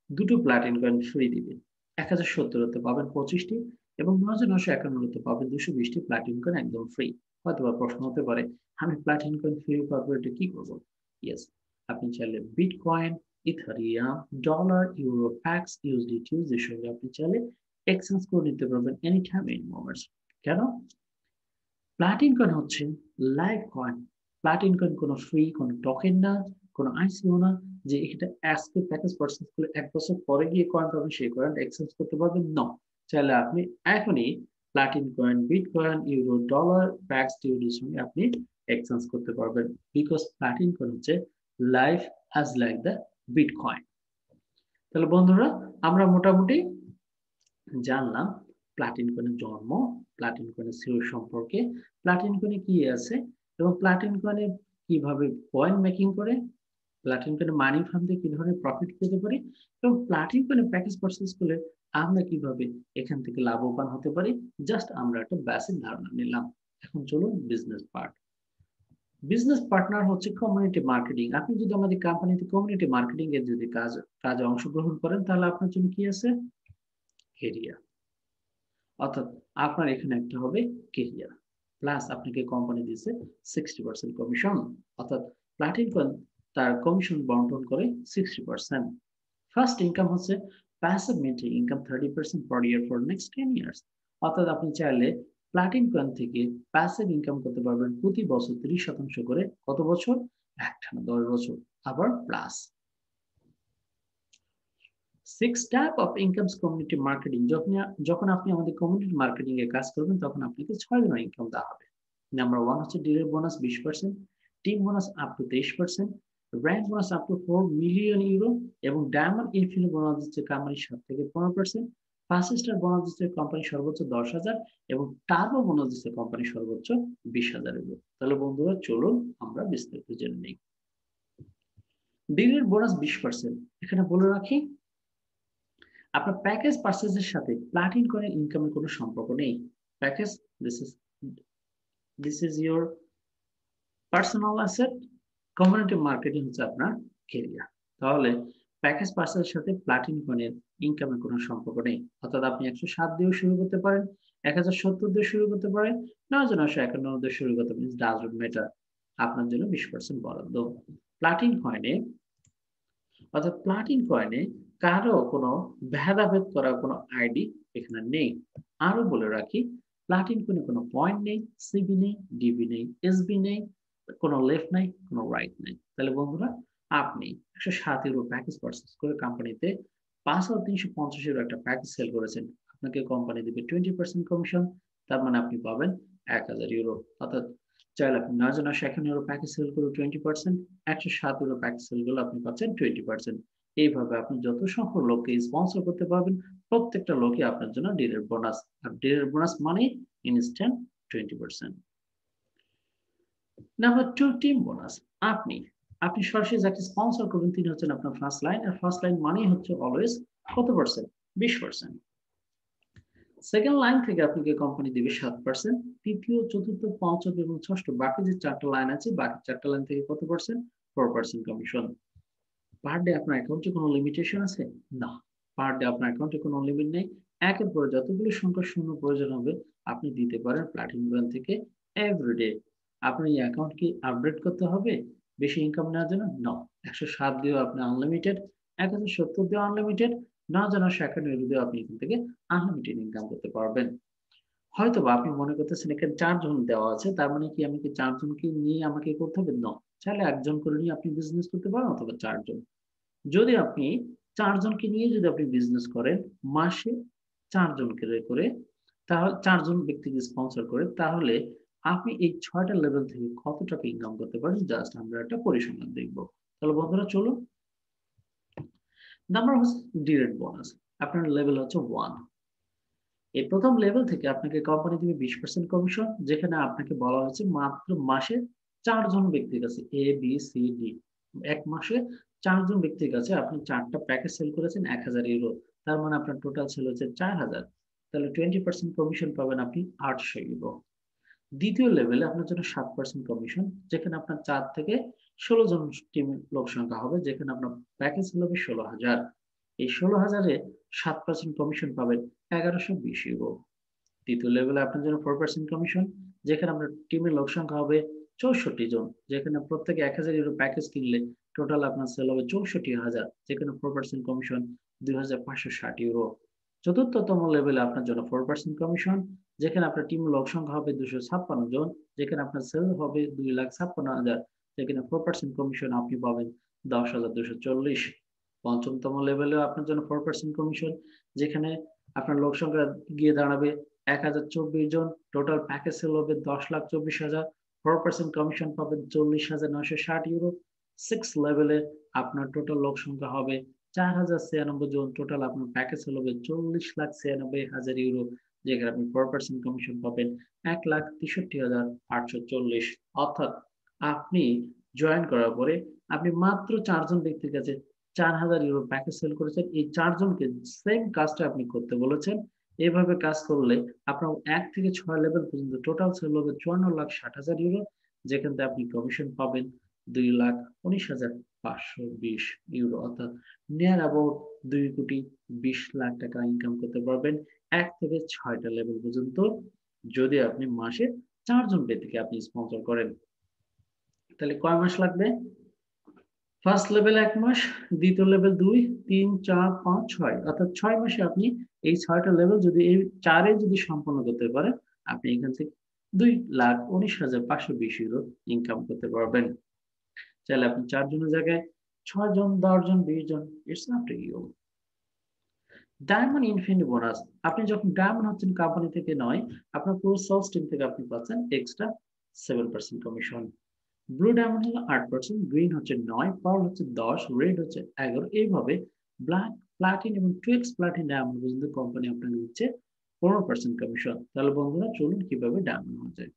Speaker 1: দুটো প্লাটিন কয়েন ফ্রি দিবে। 1070 তে পাবেন 25টি এবং 9951 তে পাবেন 220টি প্লাটিন কয়েন একদম ফ্রি। হয়তোবা প্রশ্ন হতে পারে, আমি প্লাটিন কয়েন ফ্রি পাবো, এটা কি করবো? ইয়েস, আপনি চাইলে bitcoin, Ethereum, dollar, euro, Pax, USD, টিউএসডির সঙ্গে আপনি চাইলে এক্সচেঞ্জ করে নিতে পারবেন এনি টাইম এনি মোমেন্টস। কেন? প্লাটিন কয়েন হচ্ছে লাইভ কয়েন। প্লাটিন কয়েন কোনো ফ্রি, কোনো টোকেন না, কোনো আইসিও না যে এটা আজকে প্যাকেজ পারচেজ করলে 1 বছর পরে গিয়ে কয়েন পাবেন, সেই কয়েন এক্সচেঞ্জ করতে পারবেন না। চাইলে আপনি এখনই Platin coin, bitcoin, euro, dollar, Pax, টিউডির সঙ্গে আপনি এক্সচেঞ্জ করতে পারবেন। বিকজ প্লাটিন কয়েন হচ্ছে life as like the bitcoin. তাহলে বন্ধুরা, আমরা মোটামুটি জানলাম প্লাটিন কয়েনের জন্ম, প্লাটিন কয়েনের সিওর সম্পর্কে, প্লাটিন কয়েনে কি আছে এবং প্লাটিন কয়েনে কিভাবে কয়েন মেকিং করে, প্লাটিন কয়েনের মানি ফার্ম থেকে কি ধরনের প্রফিট পেতে পারি এবং প্লাটিন কয়েনের প্যাকেজ পারচেজ করলে আমরা কিভাবে এখান থেকে লাভবান হতে পারি, জাস্ট আমরা একটা বেসিক ধারণা নিলাম। এখন চলুন বিজনেস পার্ট। বিজনেস পার্টনার হচ্ছে কমিউনিটি মার্কেটিং। আপনি যদি আমাদের কোম্পানিতে কমিউনিটি মার্কেটিং এর যদি কাজে অংশগ্রহণ করেন, তাহলে আপনার জন্য কি আছে? কেরিয়ার। অর্থাৎ আপনার এখানে একটা হবে কেরিয়ার, প্লাস আপনাকে কোম্পানি দিচ্ছে 60% কমিশন। অর্থাৎ প্লাটিন কয়েন তার কমিশন বন্টন করে 60%। ফার্স্ট ইনকাম হচ্ছে passive mentally income 30% per year for next 10 years. অর্থাৎ আপনি চাইলে প্লাটিন কয়েন থেকে প্যাসিভ ইনকাম করতে পারবেন প্রতি বছর 30% করে। কত বছর? একটানা 10 বছর। আবার plus 6 type of incomes community marketing. যখন আপনি আমাদের কমিউনিটি মার্কেটিং এ কাজ করবেন তখন আপনাকে 6 ধরনের ইনকাম দেওয়া হবে। নাম্বার 1 হচ্ছে dealer bonus 20%, team bonus up to 23%, rank bonus up to 4 million euro এবং ডায়মন্ড ইনফিনিটি বোনাস দিচ্ছে কোম্পানি 7 থেকে 15%, 5 স্টার বোনাস দিচ্ছে কোম্পানি সর্বোচ্চ 10,000 এবং টার্বো বোনাস দিচ্ছে কোম্পানি সর্বোচ্চ 20,000 ইউরো। তাহলে বন্ধুরা চলুন আমরা বিস্তারিত জেনে নিই। Dealer bonus 20%। এখানে বলে রাখি আপনার প্যাকেজ পারচেজের সাথে প্লাটিন কয়েনের ইনকামের কোনো সম্পর্ক নেই। Package this is your personal asset, community marketing হচ্ছে আপনার ক্যারিয়ার। তাহলে প্যাকেজ পারচেজের সাথে প্লাটিন কয়েনের ইনকামের কোনো সম্পর্ক নেই। অর্থাৎ আপনি 107 দিয়েও শুরু করতে পারেন, 1070 দিয়ে শুরু করতে পারেন, 9951 দিয়ে শুরু করতে পারেন, ডাজন্ট ম্যাটার। আপনার জন্য 20% বরাদ্দ। প্লাটিন কয়েনে অর্থাৎ প্লাটিন কয়েনে কারো কোনো ভেদাভেদ করার কোনো আইডি এখানে নেই। আরো বলে রাখি প্লাটিন কয়েনে কোনো পয়েন্ট নেই, সিবি নেই, ডিবি নেই, এসবি নেই, কোনো লেফট নাই, কোনো রাইট নেই। তাহলে বন্ধুরা আপনি 107 ইউরো প্যাকেজ পারচেজ করে কোম্পানিতে 5,350 ইউরো একটা প্যাকেজ সেল করেছেন, আপনাকে কোম্পানি দিবে 20% কমিশন। তার মানে আপনি পাবেন 1,000 ইউরো। অর্থাৎ চাইলে আপনি 9,951 ইউরো প্যাকেজ সেল করে 20%, 107 ইউরো প্যাকেজ সেল করলে আপনি পাচ্ছেন 20%। এইভাবে আপনি যত সংখ্যক লোককে স্পন্সর করতে পারবেন প্রত্যেকটা লোকই আপনার জন্য ডিলার বোনাস। আর ডিলার বোনাস মানে ইনস্ট্যান্ট 20%। Number 2 team bonus. আপনি আপনি সরাসরি যাকে স্পন্সর করবেন তিনি হচ্ছেন আপনার ফার্স্ট লাইন। আর ফার্স্ট লাইন মানেই হচ্ছে অলওয়েজ কত পার্সেন্ট? 20%। সেকেন্ড লাইন থেকে আপনাকে কোম্পানি দিবে 7%, তৃতীয়, চতুর্থ, পঞ্চম এবং ষষ্ঠ বাকি যে 4টা লাইন আছে বাকি 4টা লাইন থেকে কত পার্সেন্ট? 4% কমিশন। পার ডে আপনার অ্যাকাউন্টে কোনো লিমিটেশন আছে? না, পার ডে আপনার অ্যাকাউন্টে কোনো লিমিট নেই। একের পর যতগুলো সংখ্যা শূন্য প্রয়োজন হবে আপনি দিতে পারেন প্লাটিনাম ব্যাংক থেকে এভরিডে। আপনার এই অ্যাকাউন্ট কি আপডেট করতে হবে বেশি ইনকাম নেওয়ার জন্য? না, 107 দিয়েও আপনি আনলিমিটেড, 1070 দিয়েও আনলিমিটেড, 9951 দিয়েও আপনি এখান থেকে আনলিমিটেড ইনকাম করতে পারবেন। হয়তোবা আপনি মনে করতেছেন এখানে 4 জন দেওয়া আছে, তার মানে কি আমি কি 4 জনকে নিয়ে আমাকে করতে হবে? না, চাইলে একজন করে নিয়ে আপনি বিজনেস করতে পারেন অথবা 4 জন। যদি আপনি 4 জনকে নিয়ে যদি আপনি বিজনেস করেন, মাসে 4 জনকে করে তাহলে 4 জন ব্যক্তিকে স্পন্সর করে তাহলে আপনি এই 6 টা লেভেল থেকে কত টাকা ইনকাম করতে পারেন জাস্ট আমরা একটা পরিসংখ্যান দেখব। তাহলে বন্ধুরা চলুন। নাম্বার হচ্ছে ডিরেক্ট বোনাস। আপনার লেভেল হচ্ছে 1। এই প্রথম লেভেল থেকে আপনাকে কোম্পানি দিবে 20% কমিশন, যেখানে আপনাকে বলা হয়েছে মাত্র মাসে 4 জন ব্যক্তির কাছে এ বি সি ডি এক মাসে 4 জন ব্যক্তির কাছে আপনি 4টা প্যাকেজ সেল করেছেন 1,000 ইউরো। তার মানে আপনার টোটাল সেল হচ্ছে 4,000। তাহলে 20% কমিশন পাবেন আপনি 800 ইউরো। দ্বিতীয় লেভেলে আপনার জন্য 7% কমিশন, যেখানে আপনার 4 থেকে 16 জন টিম লোক সংখ্যা হবে, যেখানে আপনার প্যাকেজ হবে 16,000। এই 16,000-এ 7% কমিশন পাবেন 1,120 ইউরো। তৃতীয় লেভেলে আপনার জন্য 4% কমিশন, যেখানে আপনার টিমের লোক সংখ্যা হবে 64 জন, যেখানে প্রত্যেকে 1,000 ইউরো প্যাকেজ কিনলে টোটাল আপনার সেল হবে 64,000, যেখানে 4% কমিশন 2,560 ইউরো। চতুর্থতম লেভেলে আপনার জন্য 4% কমিশন, যেখানে আপনার টিম লোক সংখ্যা হবে 256 জন, যেখানে আপনার সেল হবে 2,56,000, যেখানে 4% কমিশন আপনি পাবেন 10,240। পঞ্চমতম লেভেলেও আপনার জন্য 4% কমিশন, যেখানে আপনার লোক সংখ্যা গিয়ে দাঁড়াবে 1,024 জন, টোটাল প্যাকেজ সেল হবে 10,24,000, 4% কমিশন পাবেন 40,960 ইউরো। 6 লেভেলে আপনার টোটাল লোক সংখ্যা হবে 4,096 জন, টোটাল আপনার প্যাকেজ সেল হবে 40,96,000 ইউরো, যেখানে আপনি 4% কমিশন পাবেন 1,63,840। অর্থাৎ আপনি জয়েন করার পরে আপনি মাত্র 4 জন ব্যক্তির কাছে 4,000 ইউরো প্যাকেজ সেল করেছেন। এই 4 জনকে সেম কাজটা আপনি করতে বলেছেন। এভাবে কাজ করলে আপনার 1 থেকে 6 লেভেল পর্যন্ত টোটাল সেল হবে 54,60,000 ইউরো, যেখান থেকে আপনি কমিশন পাবেন 2,19,520 ইউরো। অর্থাৎ নিয়ার অ্যাবাউট 2,20,00,000 টাকা ইনকাম করতে পারবেন 1 থেকে 6টা লেভেল পর্যন্ত, যদি আপনি মাসে 4 জন ব্যক্তিকে আপনি স্পন্সর করেন। তাহলে কয় মাস লাগবে? ফার্স্ট লেভেল 1 মাস, দ্বিতীয় লেভেল 2, 3, 4, 5, 6 অর্থাৎ 6 মাসে আপনি এই 6টা লেভেল যদি এই 4 এ যদি সম্পন্ন করতে পারেন আপনি এখান থেকে 2,19,520 ইউরো ইনকাম করতে পারবেন। চাইলে আপনি 4 জনের জায়গায় 6 জন, 10 জন, 20 জন, it's up to you. Diamond infinity bonus, আপনি যখন ডায়মন্ড হচ্ছেন কোম্পানি থেকে নয়, আপনার পুরো সেলস টিম থেকে আপনি পাচ্ছেন এক্সট্রা 7% কমিশন। ব্লু ডায়মন্ড হলো 8%, গ্রিন হচ্ছে 9, পার্ল হচ্ছে 10, রেড হচ্ছে 11। এইভাবে ব্ল্যাক, প্লাটিন এবং টুয়েক্স প্লাটিন ডায়মন্ড পর্যন্ত কোম্পানি আপনাকে দিচ্ছে 15% কমিশন। তাহলে বন্ধুরা চলুন কিভাবে ডায়মন্ড হওয়া যায়।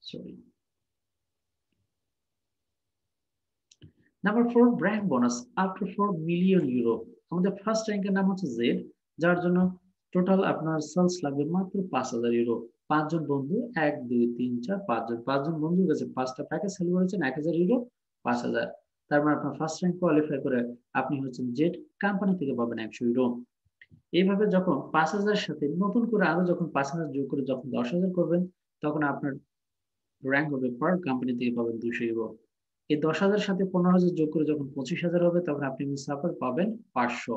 Speaker 1: Sorry. Number 4, brand bonus up to 4 million euro. আমাদের ফার্স্ট র্যাঙ্কের নাম হচ্ছে জেড, যার জন্য টোটাল আপনার সেলস লাগবে মাত্র 5,000 ইউরো। 5 জন বন্ধু, 1 2 3 4 5 জন, 5 জন বন্ধুর কাছে 5টা প্যাকেজ সেল করেছেন 1,000 ইউরো, 5,000। তার মানে আপনার ফার্স্ট র্যাঙ্ক কোয়ালিফাই করে আপনি হচ্ছেন জেড, কোম্পানি থেকে পাবেন 100 ইউরো। এইভাবে যখন 5,000 সাথে নতুন করে আরো যখন 5,000 যোগ করে যখন 10,000 করবেন, তখন আপনার র্যাঙ্ক হবে পার কোম্পানি থেকে পাবেন 200 ইউরো। এই 10,000 সাথে 15,000 যোগ করে যখন 25,000 হবে, তখন আপনি সাফার পাবেন 500।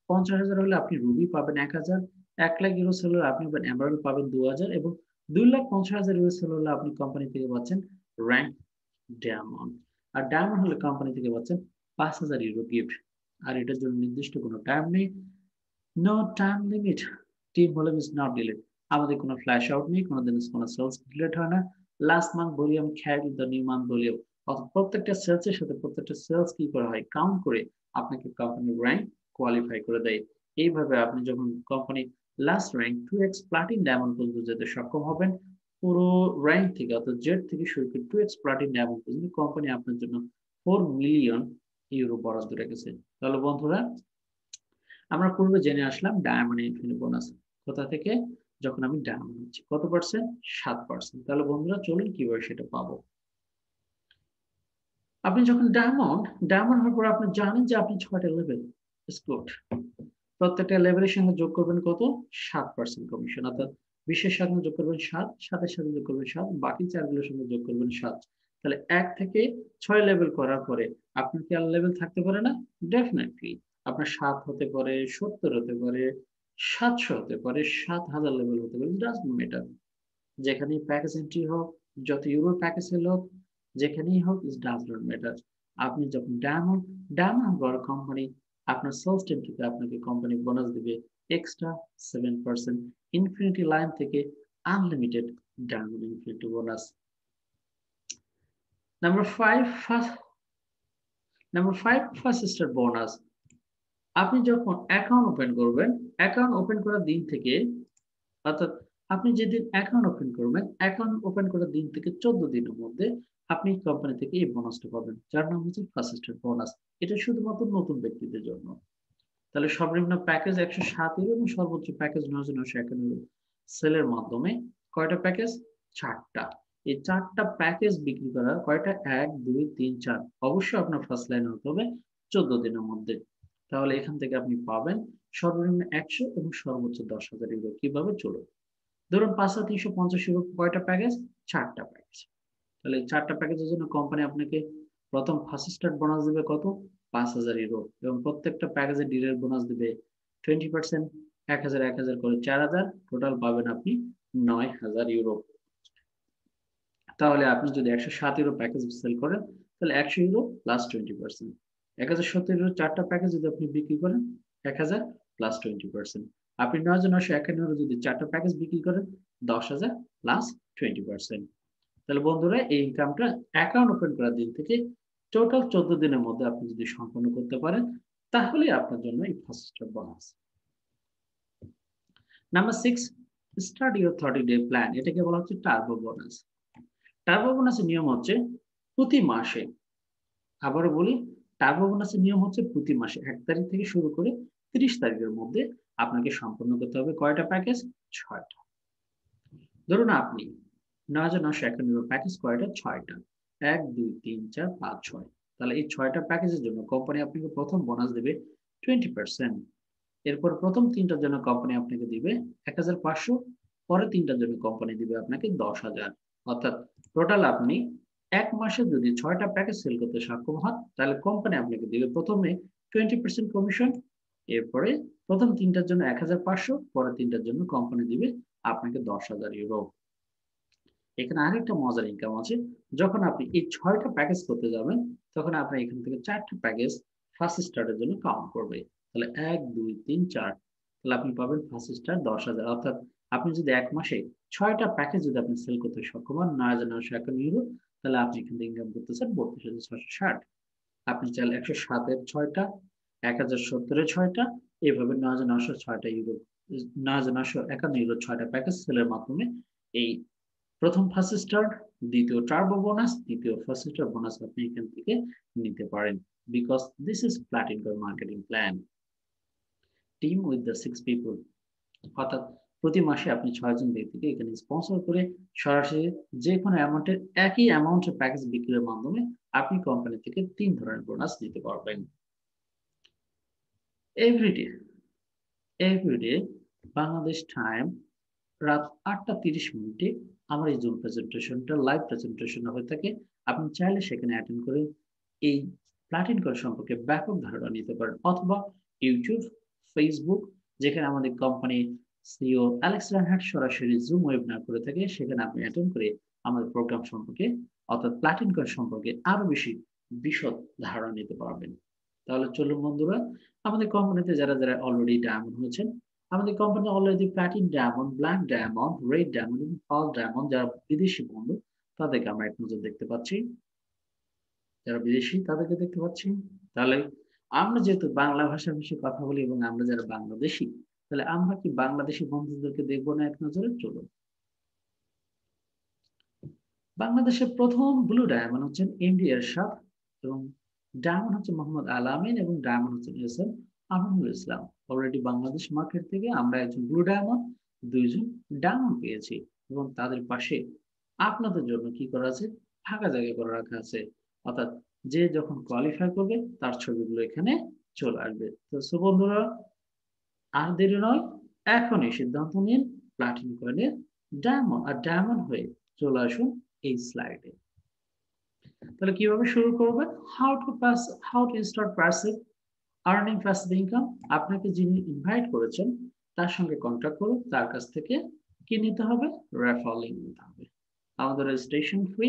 Speaker 1: 50,000 হলে আপনি রুবি পাবেন 1,000। 1,00,000 ইউরো সেল হলে আপনি এমারাল্ড পাবেন 2,000 এবং 2,50,000 ইউরো সেল হলে আপনি কোম্পানি থেকে পাচ্ছেন র্যাঙ্ক ডায়মন্ড। আর ডায়মন্ড হলে কোম্পানি থেকে পাচ্ছেন 5,000 ইউরো গিফট। আর এটার জন্য নির্দিষ্ট কোনো টাইম নেই, নো টাইম লিমিট। টিম হলে মিস নট ডিলিট। আমাদের কোনো ফ্ল্যাশ আউট নেই, কোনোদিন কোনো সেলস ডিলিট হয় না। লাস্ট মান্থ ভলিউম খেয়াল দ্য নিউ মান্থ ভলিউম, অর্থাৎ প্রত্যেকটা সেলসের সাথে প্রত্যেকটা সেলস কি করা হয়, কাউন্ট করে আপনাকে কোম্পানির র্যাঙ্ক কোয়ালিফাই করে দেয়। এইভাবে আপনি যখন company last rank 2x Platin diamond পর্যন্ত যেতে সক্ষম হবেন, পুরো র্যাঙ্ক থেকে অর্থাৎ জেড থেকে শুরু করে 2x প্লাটিন ডায়মন্ড পর্যন্ত কোম্পানি আপনার জন্য 4 মিলিয়ন ইউরো বরাদ্দ রেখেছে। তাহলে বন্ধুরা আমরা পূর্বে জেনে আসলাম ডায়মন্ড ইনফিনিটি বোনাস কোথা থেকে, যখন আমি ডায়মন্ড হচ্ছি কত পার্সেন্ট, 7%। তাহলে বন্ধুরা চলুন কিভাবে সেটা পাবো। আপনি যখন ডায়মন্ড হওয়ার পর আপনি জানেন যে আপনি 6টা লেভেল, গুড। প্রত্যেকটা লেভেলের সঙ্গে যোগ করবেন কত, 7% কমিশন, অর্থাৎ 20-এর সাথে যোগ করবেন 7, 7-এর সাথে যোগ করবেন 7, বাকি 4গুলোর সঙ্গে যোগ করবেন 7। তাহলে 1 থেকে 6 লেভেল করার পরে আপনার কি আর লেভেল থাকতে পারে না? ডেফিনেটলি আপনার 7 হতে পারে, 70 হতে পারে, 700 হতে পারে, 7,000 লেভেল হতে পারে, ডাজন্ট ম্যাটার। যেখানেই প্যাকেজ এন্ট্রি হোক, যত ইউরো প্যাকেজ সেল হোক, যেখানেই হোক, ইট ডাজ নট ম্যাটার। আপনি যখন ডায়মন্ড বড় কোম্পানি আপনার সেলস টিম থেকে আপনাকে কোম্পানি বোনাস দিবে এক্সট্রা 7%, ইনফিনিটি লাইন থেকে unlimited diamond infinity bonus. Number 5, first star bonus. আপনি যখন অ্যাকাউন্ট ওপেন করবেন, অ্যাকাউন্ট ওপেন করার দিন থেকে, অর্থাৎ আপনি যেদিন অ্যাকাউন্ট ওপেন করবেন, অ্যাকাউন্ট ওপেন করার দিন থেকে 14 দিনের মধ্যে আপনি কোম্পানি থেকে এই বোনাসটা পাবেন, যার নাম হচ্ছে ফার্স্ট স্টার বোনাস। এটা শুধুমাত্র নতুন ব্যক্তিদের জন্য। তাহলে সর্বনিম্ন প্যাকেজ 107 ইউরো এবং সর্বোচ্চ প্যাকেজ 9,991 সেলের মাধ্যমে কয়টা প্যাকেজ, 4টা। এই 4টা প্যাকেজ বিক্রি করা কয়টা, 1 2 3 4। অবশ্যই আপনার ফার্স্ট লাইন হতে হবে 14 দিনের মধ্যে। তাহলে এখান থেকে আপনি পাবেন সর্বনিম্ন 100 এবং সর্বোচ্চ 10,000 ইউরো। কিভাবে, চলুন। ধরুন 5,350 ইউরো কয়টা প্যাকেজ, 4টা প্যাকেজ। তাহলে এই 4টা প্যাকেজের জন্য কোম্পানি আপনাকে প্রথম ফার্স্ট স্টার্ট বোনাস দিবে কত, 5,000 ইউরো, এবং প্রত্যেকটা প্যাকেজের ডিলের বোনাস দিবে 20%, 1,000 1,000 করে 4,000, টোটাল পাবেন আপনি 9,000 ইউরো। তাহলে আপনি যদি 107 ইউরো প্যাকেজ সেল করেন, তাহলে 100 ইউরো প্লাস 20%, 1,070 ইউরো 4টা প্যাকেজ যদি আপনি বিক্রি করেন, 1,000 প্লাস 20%। আপনি 9,951 ইউরো যদি 4টা প্যাকেজ বিক্রি করেন, 10,000 প্লাস 20%। তাহলে বন্ধুরা এই ইনকামটা অ্যাকাউন্ট ওপেন করার দিন থেকে টোটাল 14 দিনের মধ্যে আপনি যদি সম্পন্ন করতে পারেন, তাহলে আপনার জন্য এই first star bonus. Number 6, start your 30-ডে প্ল্যান। এটাকে বলা হচ্ছে টার্বো বোনাস। টার্বো বোনাসের নিয়ম হচ্ছে প্রতি মাসে, আবারও বলি, টার্বো বোনাসের নিয়ম হচ্ছে প্রতি মাসে 1 তারিখ থেকে শুরু করে 30 তারিখের মধ্যে আপনাকে সম্পন্ন করতে হবে কয়টা প্যাকেজ, 6টা। ধরুন আপনি 9,951 প্যাকেজ কয়টা, 6টা, 1 2 3 4 5 6। তাহলে এই 6টা প্যাকেজের জন্য কোম্পানি আপনাকে প্রথম বোনাস দেবে 20%। এরপর প্রথম 3টার জন্য কোম্পানি আপনাকে দিবে 1,500, পরে 3টার জন্য কোম্পানি দিবে আপনাকে 10,000। অর্থাৎ টোটাল আপনি এক মাসে যদি 6টা প্যাকেজ সেল করতে সক্ষম হন, তাহলে কোম্পানি আপনাকে দিবে প্রথমে 20% কমিশন, এরপরে প্রথম 3টার জন্য 1,500, পরে 3টার জন্য কোম্পানি দিবে আপনাকে 10,000 ইউরো। এখানে আরেকটা মজার ইনকাম আছে। যখন আপনি এই ৬ টা প্যাকেজ করতে যাবেন, তখন আপনার এখান থেকে ৪ টা প্যাকেজ ফার্স্ট স্টারের জন্য কাউন্ট করবে। তাহলে ১, ২, ৩, ৪ তাহলে আপনি পাবেন ফার্স্ট স্টার ১০,০০০ অর্থাৎ আপনি যদি ১ মাসে ৬ টা প্যাকেজ যদি আপনি সেল করতে সক্ষম হন ৯,৯৫১ ইউরো তাহলে আপনি এখান থেকে ইনকাম করতেছেন ৩২,৬৬০। আপনি চাইলে ১০৭ এর ৬ টা, ১,০৭০ এর ৬ টা, এভাবে ৯,৯০৬ টা ইউরো ৯,৯৫১ ইউরো ৬ টা প্যাকেজ সেলের মাধ্যমে এই প্রথম ফার্স্ট স্টার, দ্বিতীয় টার্বো বোনাস, তৃতীয় ফার্স্ট স্টার বোনাস আপনি এখান থেকে নিতে পারেন। Because this is Platincoin marketing plan. Team with the 6 people অর্থাৎ প্রতি মাসে আপনি ৬ জন ব্যক্তিকে এখানে স্পন্সর করে সরাসরি যে কোনো অ্যামাউন্টের একই অ্যামাউন্টের প্যাকেজ বিক্রির মাধ্যমে আপনি কোম্পানি থেকে ৩ ধরনের বোনাস নিতে পারবেন। এভরিডে এভরিডে বাংলাদেশ টাইম রাত ৮টা ৩০ মিনিটে আমার এই জুম প্রেজেন্টেশনটা লাইভ প্রেজেন্টেশন হয়ে থাকে। আপনি চাইলে সেখানে অ্যাটেন্ড করে এই প্লাটিন কয়েন সম্পর্কে ব্যাপক ধারণা নিতে পারেন অথবা ইউটিউব, ফেসবুক যেখানে আমাদের কোম্পানি সিইও অ্যালেক্স রানহার্ট সরাসরি জুম ওয়েবিনার করে থাকে সেখানে আপনি অ্যাটেন্ড করে আমাদের প্রোগ্রাম সম্পর্কে অর্থাৎ প্লাটিন কয়েন সম্পর্কে আরো বেশি বিশদ ধারণা নিতে পারবেন। তাহলে চলুন বন্ধুরা আমাদের কোম্পানিতে যারা অলরেডি ডায়মন্ড হয়েছেন আমাদের company already Platin diamond, black diamond, red diamond এবং পার্ল ডায়মন্ড যারা বিদেশি বন্ধু তাদেরকে আমরা এক নজর দেখতে পাচ্ছি। যারা বিদেশি তাদেরকে দেখতে পাচ্ছি। তাহলে আমরা যেহেতু বাংলা ভাষাভাষী কথা বলি এবং আমরা যারা বাংলাদেশি তাহলে আমরা কি বাংলাদেশি বন্ধুদেরকে দেখবো না এক নজরে? চলুন। বাংলাদেশের প্রথম ব্লু ডায়মন্ড হচ্ছেন এমডি এরশাদ এবং ডায়মন্ড হচ্ছে মোহাম্মদ আল আমিন এবং ডায়মন্ড হচ্ছেন SM Aminul Islam. Already Bangladesh market থেকে আমরা একজন ব্লু ডায়মন্ড, ২ জন ডায়মন্ড পেয়েছি এবং তাদের পাশে আপনাদের জন্য কি করা আছে? ফাঁকা জায়গা করে রাখা আছে। অর্থাৎ যে যখন কোয়ালিফাই করবে তার ছবিগুলো এখানে চলে আসবে। তো বন্ধুরা আর দেরি নয়, এখনই সিদ্ধান্ত নিন প্লাটিন কয়েনের ডায়মন্ড আর ডায়মন্ড হয়ে চলে আসুন এই স্লাইডে। তাহলে কিভাবে শুরু করবেন? How to start passive earning passive income. আপনাকে যিনি ইনভাইট করেছেন তার সঙ্গে কন্ট্যাক্ট করুন, তার কাছ থেকে কি নিতে হবে? রেফারেল লিংক নিতে হবে। আমাদের registration free.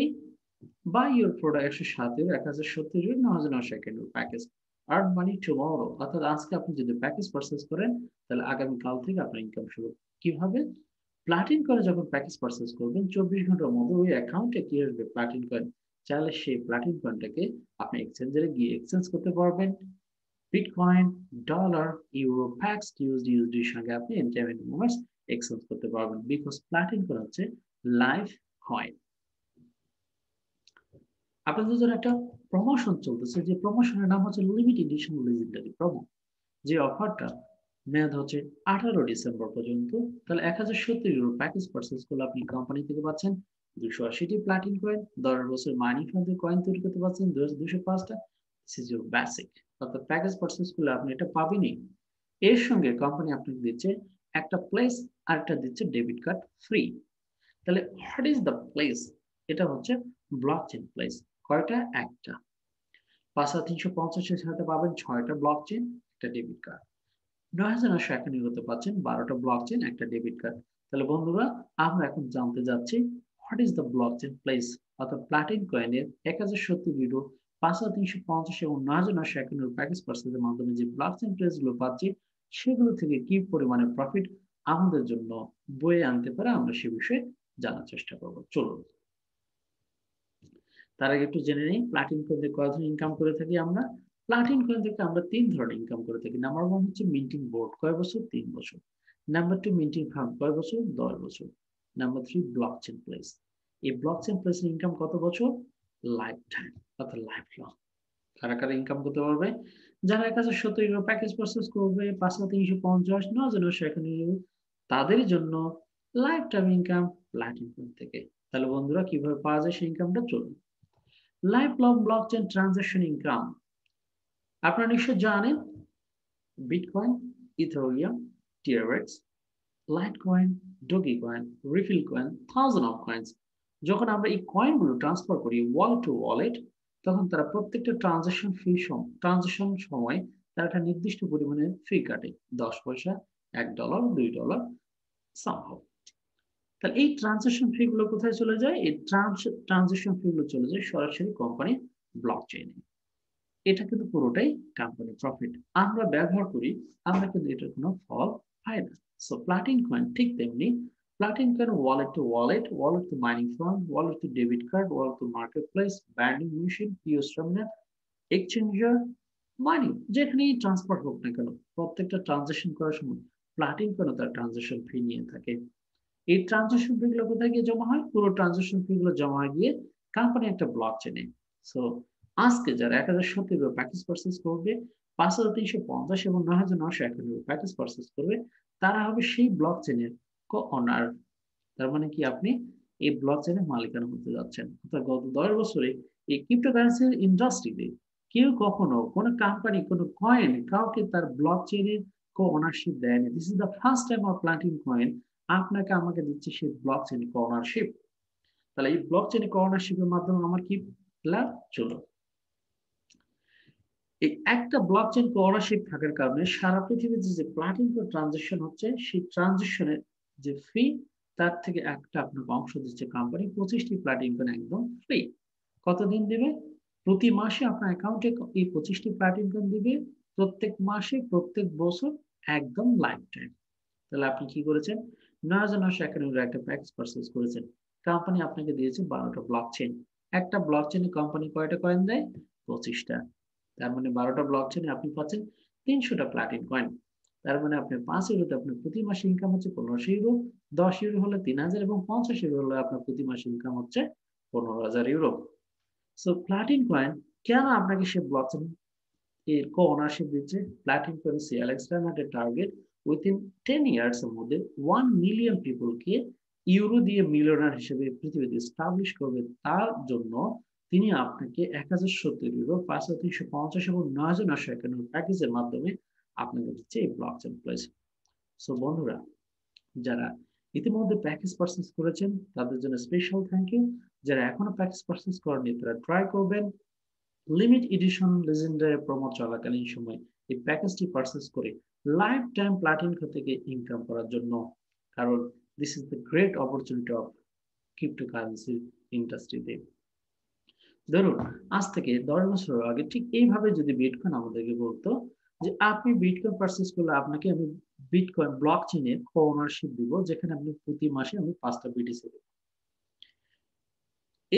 Speaker 1: Buy your product ১০৭ এর ১,০৭০ এর ৯,৯৫১ প্যাকেজ আর্ন মানি টুমরো অর্থাৎ আজকে আপনি যদি প্যাকেজ পারচেজ করেন তাহলে আগামীকাল থেকে আপনার ইনকাম শুরু। কিভাবে? প্লাটিন কয়েন যখন প্যাকেজ পারচেজ করবেন ২৪ ঘন্টার মধ্যে ওই অ্যাকাউন্টে কি আসবে? প্লাটিন কয়েন। চাইলে সেই প্লাটিন কয়েনটাকে আপনি এক্সচেঞ্জারে গিয়ে এক্সচেঞ্জ করতে পারবেন। Bitcoin, dollar, euro, Pax, USD এর সঙ্গে আপনি এন্টারটেইনমেন্ট মোমেন্টস এক্সচেঞ্জ করতে পারবেন। বিকজ প্লাটিন কয়েন হচ্ছে লাইভ কয়েন। আপনাদের জন্য একটা প্রমোশন চলতেছে যে প্রমোশনের নাম হচ্ছে লিমিট এডিশন লেজেন্ডারি প্রোমো। যে অফারটা মেয়াদ হচ্ছে ১৮ ডিসেম্বর পর্যন্ত। তাহলে ১,০৭০ ইউরো প্যাকেজ পারচেজ করলে আপনি কোম্পানি থেকে পাচ্ছেন ২৮০টি প্লাটিন কয়েন, ১০ বছর মানি ফান্ডে কয়েন তৈরি করতে পারছেন ২০৫টা। This is your basic. অর্থাৎ প্যাকেজ পারচেজ করলে আপনি এটা পাবেনই। এর সঙ্গে কোম্পানি আপনাকে দিচ্ছে একটা প্লেস আর একটা দিচ্ছে ডেবিট কার্ড ফ্রি। তাহলে হোয়াট ইজ দ্য প্লেস? এটা হচ্ছে ব্লকচেন প্লেস। কয়টা? একটা। ৫,৩৫০ এর সাথে পাবেন ৬টা ব্লকচেন, একটা ডেবিট কার্ড। ৯,৯৫১ ইউরোতে পাচ্ছেন ১২টা ব্লকচেন, একটা ডেবিট কার্ড। তাহলে বন্ধুরা আমরা এখন জানতে যাচ্ছি what is the blockchain place অর্থাৎ প্লাটিন কয়েনের ১,০৭০ ইউরো, ৫,৩৫০ এবং ৯,৯৫১ ইউরো প্যাকেজ পারচেজের মাধ্যমে যে ব্লকচেন প্লেস গুলো পাচ্ছি সেগুলো থেকে কি পরিমাণে প্রফিট আমাদের জন্য বয়ে আনতে পারে আমরা সে বিষয়ে জানার চেষ্টা করব। চলুন। তার আগে একটু জেনে নিই প্লাটিন কয়েন থেকে কয় ধরনের ইনকাম করে থাকি আমরা। প্লাটিন কয়েন থেকে আমরা ৩ ধরনের ইনকাম করে থাকি। নাম্বার 1 হচ্ছে মিন্টিং বোর্ড কয় বছর? ৩ বছর। নাম্বার 2 মিন্টিং ফার্ম কয় বছর? ১০ বছর। Number 3 blockchain place. এই ব্লকচেন প্লেসের ইনকাম কত বছর? লাইফ টাইম অর্থাৎ লাইফ লং। কারা ইনকাম করতে পারবে? যারা ১,০৭০ ইউরো প্যাকেজ পারচেজ করবে ৫,৩৫০, ৯,৯৫১ ইউরো তাদের জন্য life time income Platin coin থেকে। তাহলে বন্ধুরা কিভাবে পাওয়া যায় সেই ইনকামটা? চলুন। Lifelong blockchain transaction income. আপনারা নিশ্চয় জানেন bitcoin, Ethereum, TRX, Litecoin, Dogecoin, ripple coin, thousand of coins. যখন আমরা এই কয়েনগুলো ট্রান্সফার করি ওয়ালেট টু ওয়ালেট তখন তারা প্রত্যেকটা ট্রানজাকশন সময় তারা একটা নির্দিষ্ট পরিমাণে ফি কাটে। ১০ পয়সা, $১, $2 সামহাউ। তাহলে এই ট্রানজাকশন ফি গুলো কোথায় চলে যায়? এই ট্রানজাকশন ফি গুলো চলে যায় সরাসরি কোম্পানি ব্লকচেইনে। এটা কিন্তু পুরোটাই কোম্পানি প্রফিট। আমরা ব্যবহার করি, আমরা কিন্তু এটার কোনো ফল পাই না। সো প্লাটিন কয়েন ঠিক তেমনি Platin coin wallet to wallet, wallet to mining farm, wallet to debit card, wallet to market place, vending machine, POS terminal, exchanger, money যেখানেই ট্রান্সফার হোক না কেন, প্রত্যেকটা ট্রানজাকশন করার সময় প্লাটিন কয়েন তার ট্রানজাকশন ফি নিয়ে থাকে। এই ট্রানজাকশন ফি গুলো কোথায় গিয়ে জমা হয়? পুরো ট্রানজাকশন ফি গুলো জমা গিয়ে কোম্পানি একটা ব্লক চেনে। সো আজকে যারা 1070 প্যাকেজ পারচেজ করবে, 5350 এবং 9991 প্যাকেজ পারচেজ করবে, তারা হবে সেই ব্লক চেনের কো-ওনার। তার মানে কি আপনি এই ব্লক চেনের মালিকানা হতে যাচ্ছেন। অর্থাৎ গত 10 বছরে এই ক্রিপ্টোকারেন্সির ইন্ডাস্ট্রিতে কেউ কখনো কোনো কোম্পানি কোনো কয়েন কাউকে তার ব্লক চেনের কো-ওনারশিপ দেয়নি। This is the first time of Platin coin আপনাকে আমাকে দিচ্ছে সেই ব্লক চেইন কর্নারশিপ। তাহলে এই ব্লক চেইন কর্নারশিপের মাধ্যমে আমার কি লাভ? চলো এই একটা ব্লক চেইন কর্নারশিপ থাকার কারণে সারা পৃথিবীতে যে প্লাটিন ট্রানজাকশন হচ্ছে সেই ট্রানজাকশনের যে ফি তার থেকে একটা আপনাকে অংশ দিচ্ছে কোম্পানি। 25টি প্লাটিন কয়েন একদম ফ্রি। কতদিন দিবে? প্রতি মাসে আপনার অ্যাকাউন্টে এই 25টি প্লাটিন কয়েন দিবে, প্রত্যেক মাসে প্রত্যেক বছর একদম লাইফ টাইম। তাহলে আপনি কি করেছেন? 9991 একটা প্যাকেজ পারচেজ করেছেন। কোম্পানি আপনাকে দিয়েছে 12টা ব্লক চেইন। একটা ব্লক চেইনে কোম্পানি কয়টা কয়েন দেয়? 25টা। তার মানে 12টা ব্লক চেইনে আপনি পাচ্ছেন 300টা প্লাটিন কয়েন। তার মানে আপনার 5 ইউরোতে আপনার প্রতি মাসে ইনকাম হচ্ছে 1500 ইউরো, 10 ইউরো হলে 3000 এবং 50 ইউরো হলে আপনার প্রতি মাসে ইনকাম হচ্ছে 15000 ইউরো। সো প্লাটিন কয়েন কেন আপনাকে সে ব্লক চেইন এর co-ownership দিচ্ছে? Platin currency Alexander target within 10 years এর মধ্যে 1 মিলিয়ন পিপলকে ইউরো দিয়ে মিলিয়নার হিসেবে পৃথিবীতে এস্টাবলিশ করবে। তার জন্য তিনি আপনাকে 1070 ইউরো, 5350 এবং 9991 প্যাকেজের মাধ্যমে আপনাকে দিচ্ছে এই ব্লকচেন প্লেস। সো বন্ধুরা, যারা ইতিমধ্যে প্যাকেজ পারচেজ করেছেন তাদের জন্য স্পেশাল থ্যাংক ইউ। যারা এখনো প্যাকেজ পারচেজ করেননি তারা ট্রাই করবেন। লিমিট এডিশন লেজেন্ডারি প্রোমো চলাকালীন সময় এই প্যাকেজটি পারচেজ করে লাইফ টাইম প্লাটিন থেকে ইনকাম করার জন্য। কারণ this is the great opportunity of cryptocurrency ইন্ডাস্ট্রিতে। ধরুন আজ থেকে 10 বছর আগে ঠিক এইভাবে যদি বিটকয়েন আমাদেরকে বলতো যে আপনি বিটকয়েন পারচেজ করলে আপনাকে আমি বিটকয়েন ব্লক চেইনে ওনারশিপ দিব, যেখানে আপনি প্রতি মাসে আমি 5টা বিটিসি দেব।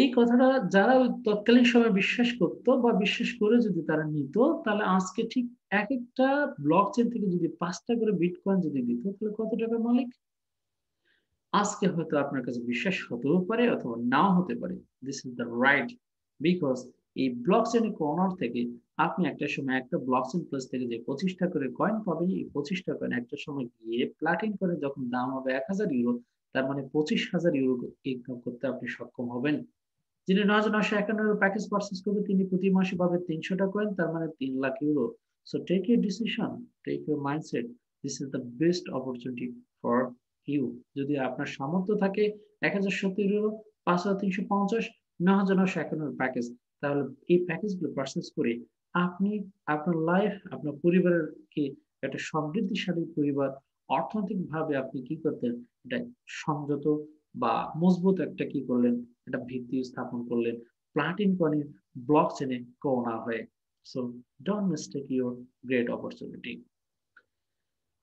Speaker 1: এই কথাটা যারা ওই তৎকালীন সময়ে বিশ্বাস করতো বা বিশ্বাস করে যদি তারা নিত, তাহলে আজকে ঠিক এক একটা ব্লক চেইন থেকে যদি 5টা করে বিটকয়েন যদি দিত, তাহলে কত টাকার মালিক? আজকে হয়তো আপনার কাছে বিশ্বাস হতেও পারে অথবা নাও হতে পারে। This is the right, because এই ব্লক চেইনের কর্নার থেকে আপনি একটা সময় একটা ব্লক চেইন প্লেস থেকে যে 25টা করে কয়েন পাবেন, এই 25টা কয়েন একটা সময় গিয়ে প্লাটিন করে যখন দাম হবে 1000 ইউরো, তার মানে 25,000 ইউরো ইনকাম করতে আপনি সক্ষম হবেন। যিনি 9991 প্যাকেজ পারচেজ করবে তিনি প্রতি মাসে পাবে 300টা কয়েন, তার মানে 3 lakh euro. So take your decision, take your mindset. This is the best opportunity for you. যদি আপনার সামর্থ্য থাকে 1070 ইউরো, 5350, 9991 প্যাকেজ, তাহলে এই প্যাকেজগুলো পারচেজ করে আপনি আপনার লাইফ, আপনার পরিবারকে একটা সমৃদ্ধিশালী পরিবার, অর্থনৈতিকভাবে আপনি কি করতেন এটা সংযত বা মজবুত একটা কি করলেন, একটা ভিত্তি স্থাপন করলেন প্লাটিন কয়েনের ব্লক চেনে কোনা হয়ে। So don't mistake your great opportunity.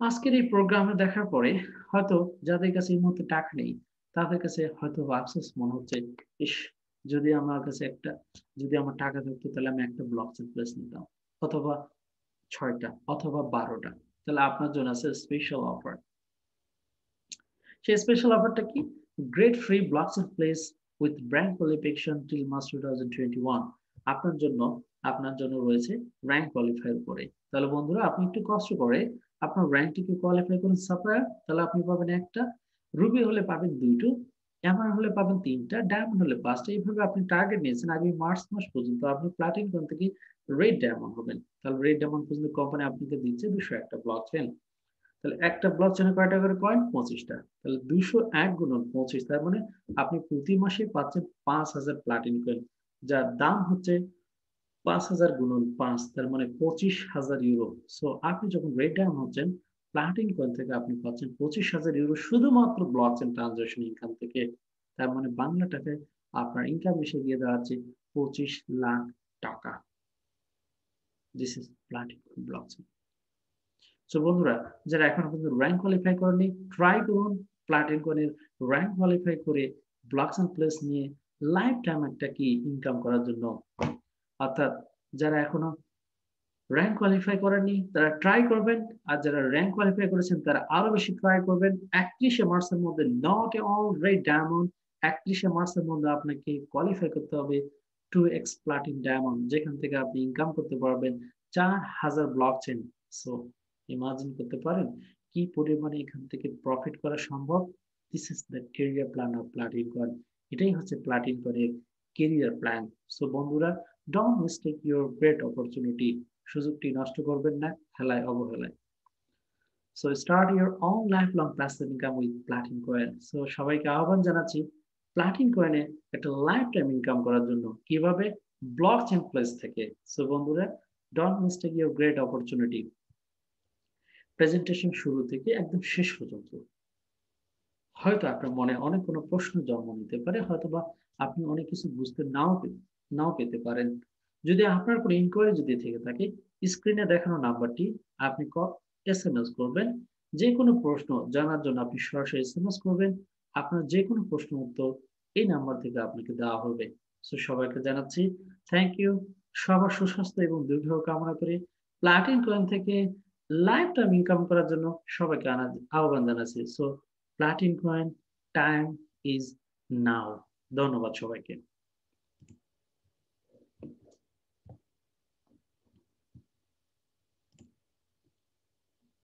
Speaker 1: আজকের এই প্রোগ্রামে দেখার পরে হয়তো যাদের কাছে এই মুহূর্তে টাকা নেই তাদের কাছে হয়তো আফসোস মনে হচ্ছে, ইস, যদি আমার কাছে একটা, যদি আমার টাকা থাকতো তাহলে আমি একটা ব্লক চেন প্লেস নিতাম, অথবা 6টা অথবা 12টা। তাহলে আপনার জন্য আছে স্পেশাল অফার। সেই স্পেশাল অফারটা কি? Great free blockchain place with brand qualification till March 2021। আপনার জন্য রয়েছে র্যাঙ্ক কোয়ালিফাই করে। তাহলে বন্ধুরা আপনি একটু কষ্ট করে আপনার র্যাঙ্কটিকে কোয়ালিফাই করুন সাপ্লায়ার, তাহলে আপনি পাবেন একটা, রুবি হলে পাবেন 2টো, এমার হলে পাবেন 3টা, ডায়মন্ড হলে 5টা। এইভাবে আপনি টার্গেট নিয়েছেন আগামী মার্চ মাস পর্যন্ত আপনি প্লাটিন কোন থেকে রেড ডায়মন্ড হবেন। তাহলে রেড ডায়মন্ড পর্যন্ত কোম্পানি আপনাকে দিচ্ছে 201টা ব্লকচেন। তাহলে একটা ব্লক চেনে কয়টা করে কয়েন? 25টা। তাহলে 201 গুণন 25, তার মানে আপনি প্রতি মাসে পাচ্ছেন 5000 প্লাটিন কয়েন, যার দাম হচ্ছে 5000 গুণন 5, তার মানে 25,000 ইউরো। সো আপনি যখন রেড ডায়মন্ড হচ্ছেন প্লাটিন কয়েন থেকে আপনি পাচ্ছেন 25,000 ইউরো শুধুমাত্র ব্লকচেন ট্রানজাকশন ইনকাম থেকে। তার মানে বাংলা টাকায় আপনার ইনকাম এসে গিয়ে দাঁড়াচ্ছে 25 লাখ টাকা। This is Platin blockchain. So বন্ধুরা, যারা এখনো পর্যন্ত র্যাঙ্ক কোয়ালিফাই করেনি, ট্রাই করুন প্লাটিন কয়েনের র্যাঙ্ক কোয়ালিফাই করে ব্লকচেন প্লেস নিয়ে লাইফ টাইম একটা কি ইনকাম করার জন্য। অর্থাৎ যারা এখনো র্যাঙ্ক কোয়ালিফাই করেননি তারা ট্রাই করবেন, আর যারা র্যাঙ্ক কোয়ালিফাই করেছেন তারা আরো বেশি ট্রাই করবেন। 31 মার্চের মধ্যে নট অল রেড ডায়মন্ড, 31 মার্চের মধ্যে আপনাকে কোয়ালিফাই করতে হবে 2x প্লাটিন ডায়মন্ড, যেখান থেকে আপনি ইনকাম করতে পারবেন 4000 ব্লক চেন। সো ইমাজিন করতে পারেন কি পরিমাণে এখান থেকে প্রফিট করা সম্ভব। This is the career plan of Platin coin. এটাই হচ্ছে প্লাটিন কয়েনের ক্যারিয়ার প্ল্যান। সো বন্ধুরা, don't mistake your great opportunity. সুযোগটি নষ্ট করবেন না হেলায় অবহেলায়। So start your own life long passive income with Platin coin. So সবাইকে আহ্বান জানাচ্ছি প্লাটিন কয়েনে একটা লাইফ টাইম ইনকাম করার জন্য। কিভাবে? ব্লকচেন প্লেস থেকে। সো বন্ধুরা, don't mistake your great opportunity. Presentation শুরু থেকে একদম শেষ পর্যন্ত হয়তো আপনার মনে অনেক কোনো প্রশ্ন জন্ম নিতে পারে, হয়তোবা আপনি অনেক কিছু বুঝতে নাও পেতে পারেন। যদি আপনার কোনো ইনকোয়ারি যদি থেকে থাকে, স্ক্রিনে দেখানো নাম্বারটি আপনি এসএমএস করবেন। যে কোনো প্রশ্ন জানার জন্য আপনি সরাসরি এসএমএস করবেন। আপনার যে কোনো প্রশ্ন উত্তর এই নাম্বার থেকে আপনাকে দেওয়া হবে। সো সবাইকে জানাচ্ছি থ্যাংক ইউ। সবার সুস্বাস্থ্য এবং দীর্ঘায়ু কামনা করে প্লাটিন কয়েন থেকে লাইফ টাইম ইনকাম করার জন্য সবাইকে আহ্বান জানাচ্ছি। So Platin coin time is now. ধন্যবাদ সবাইকে।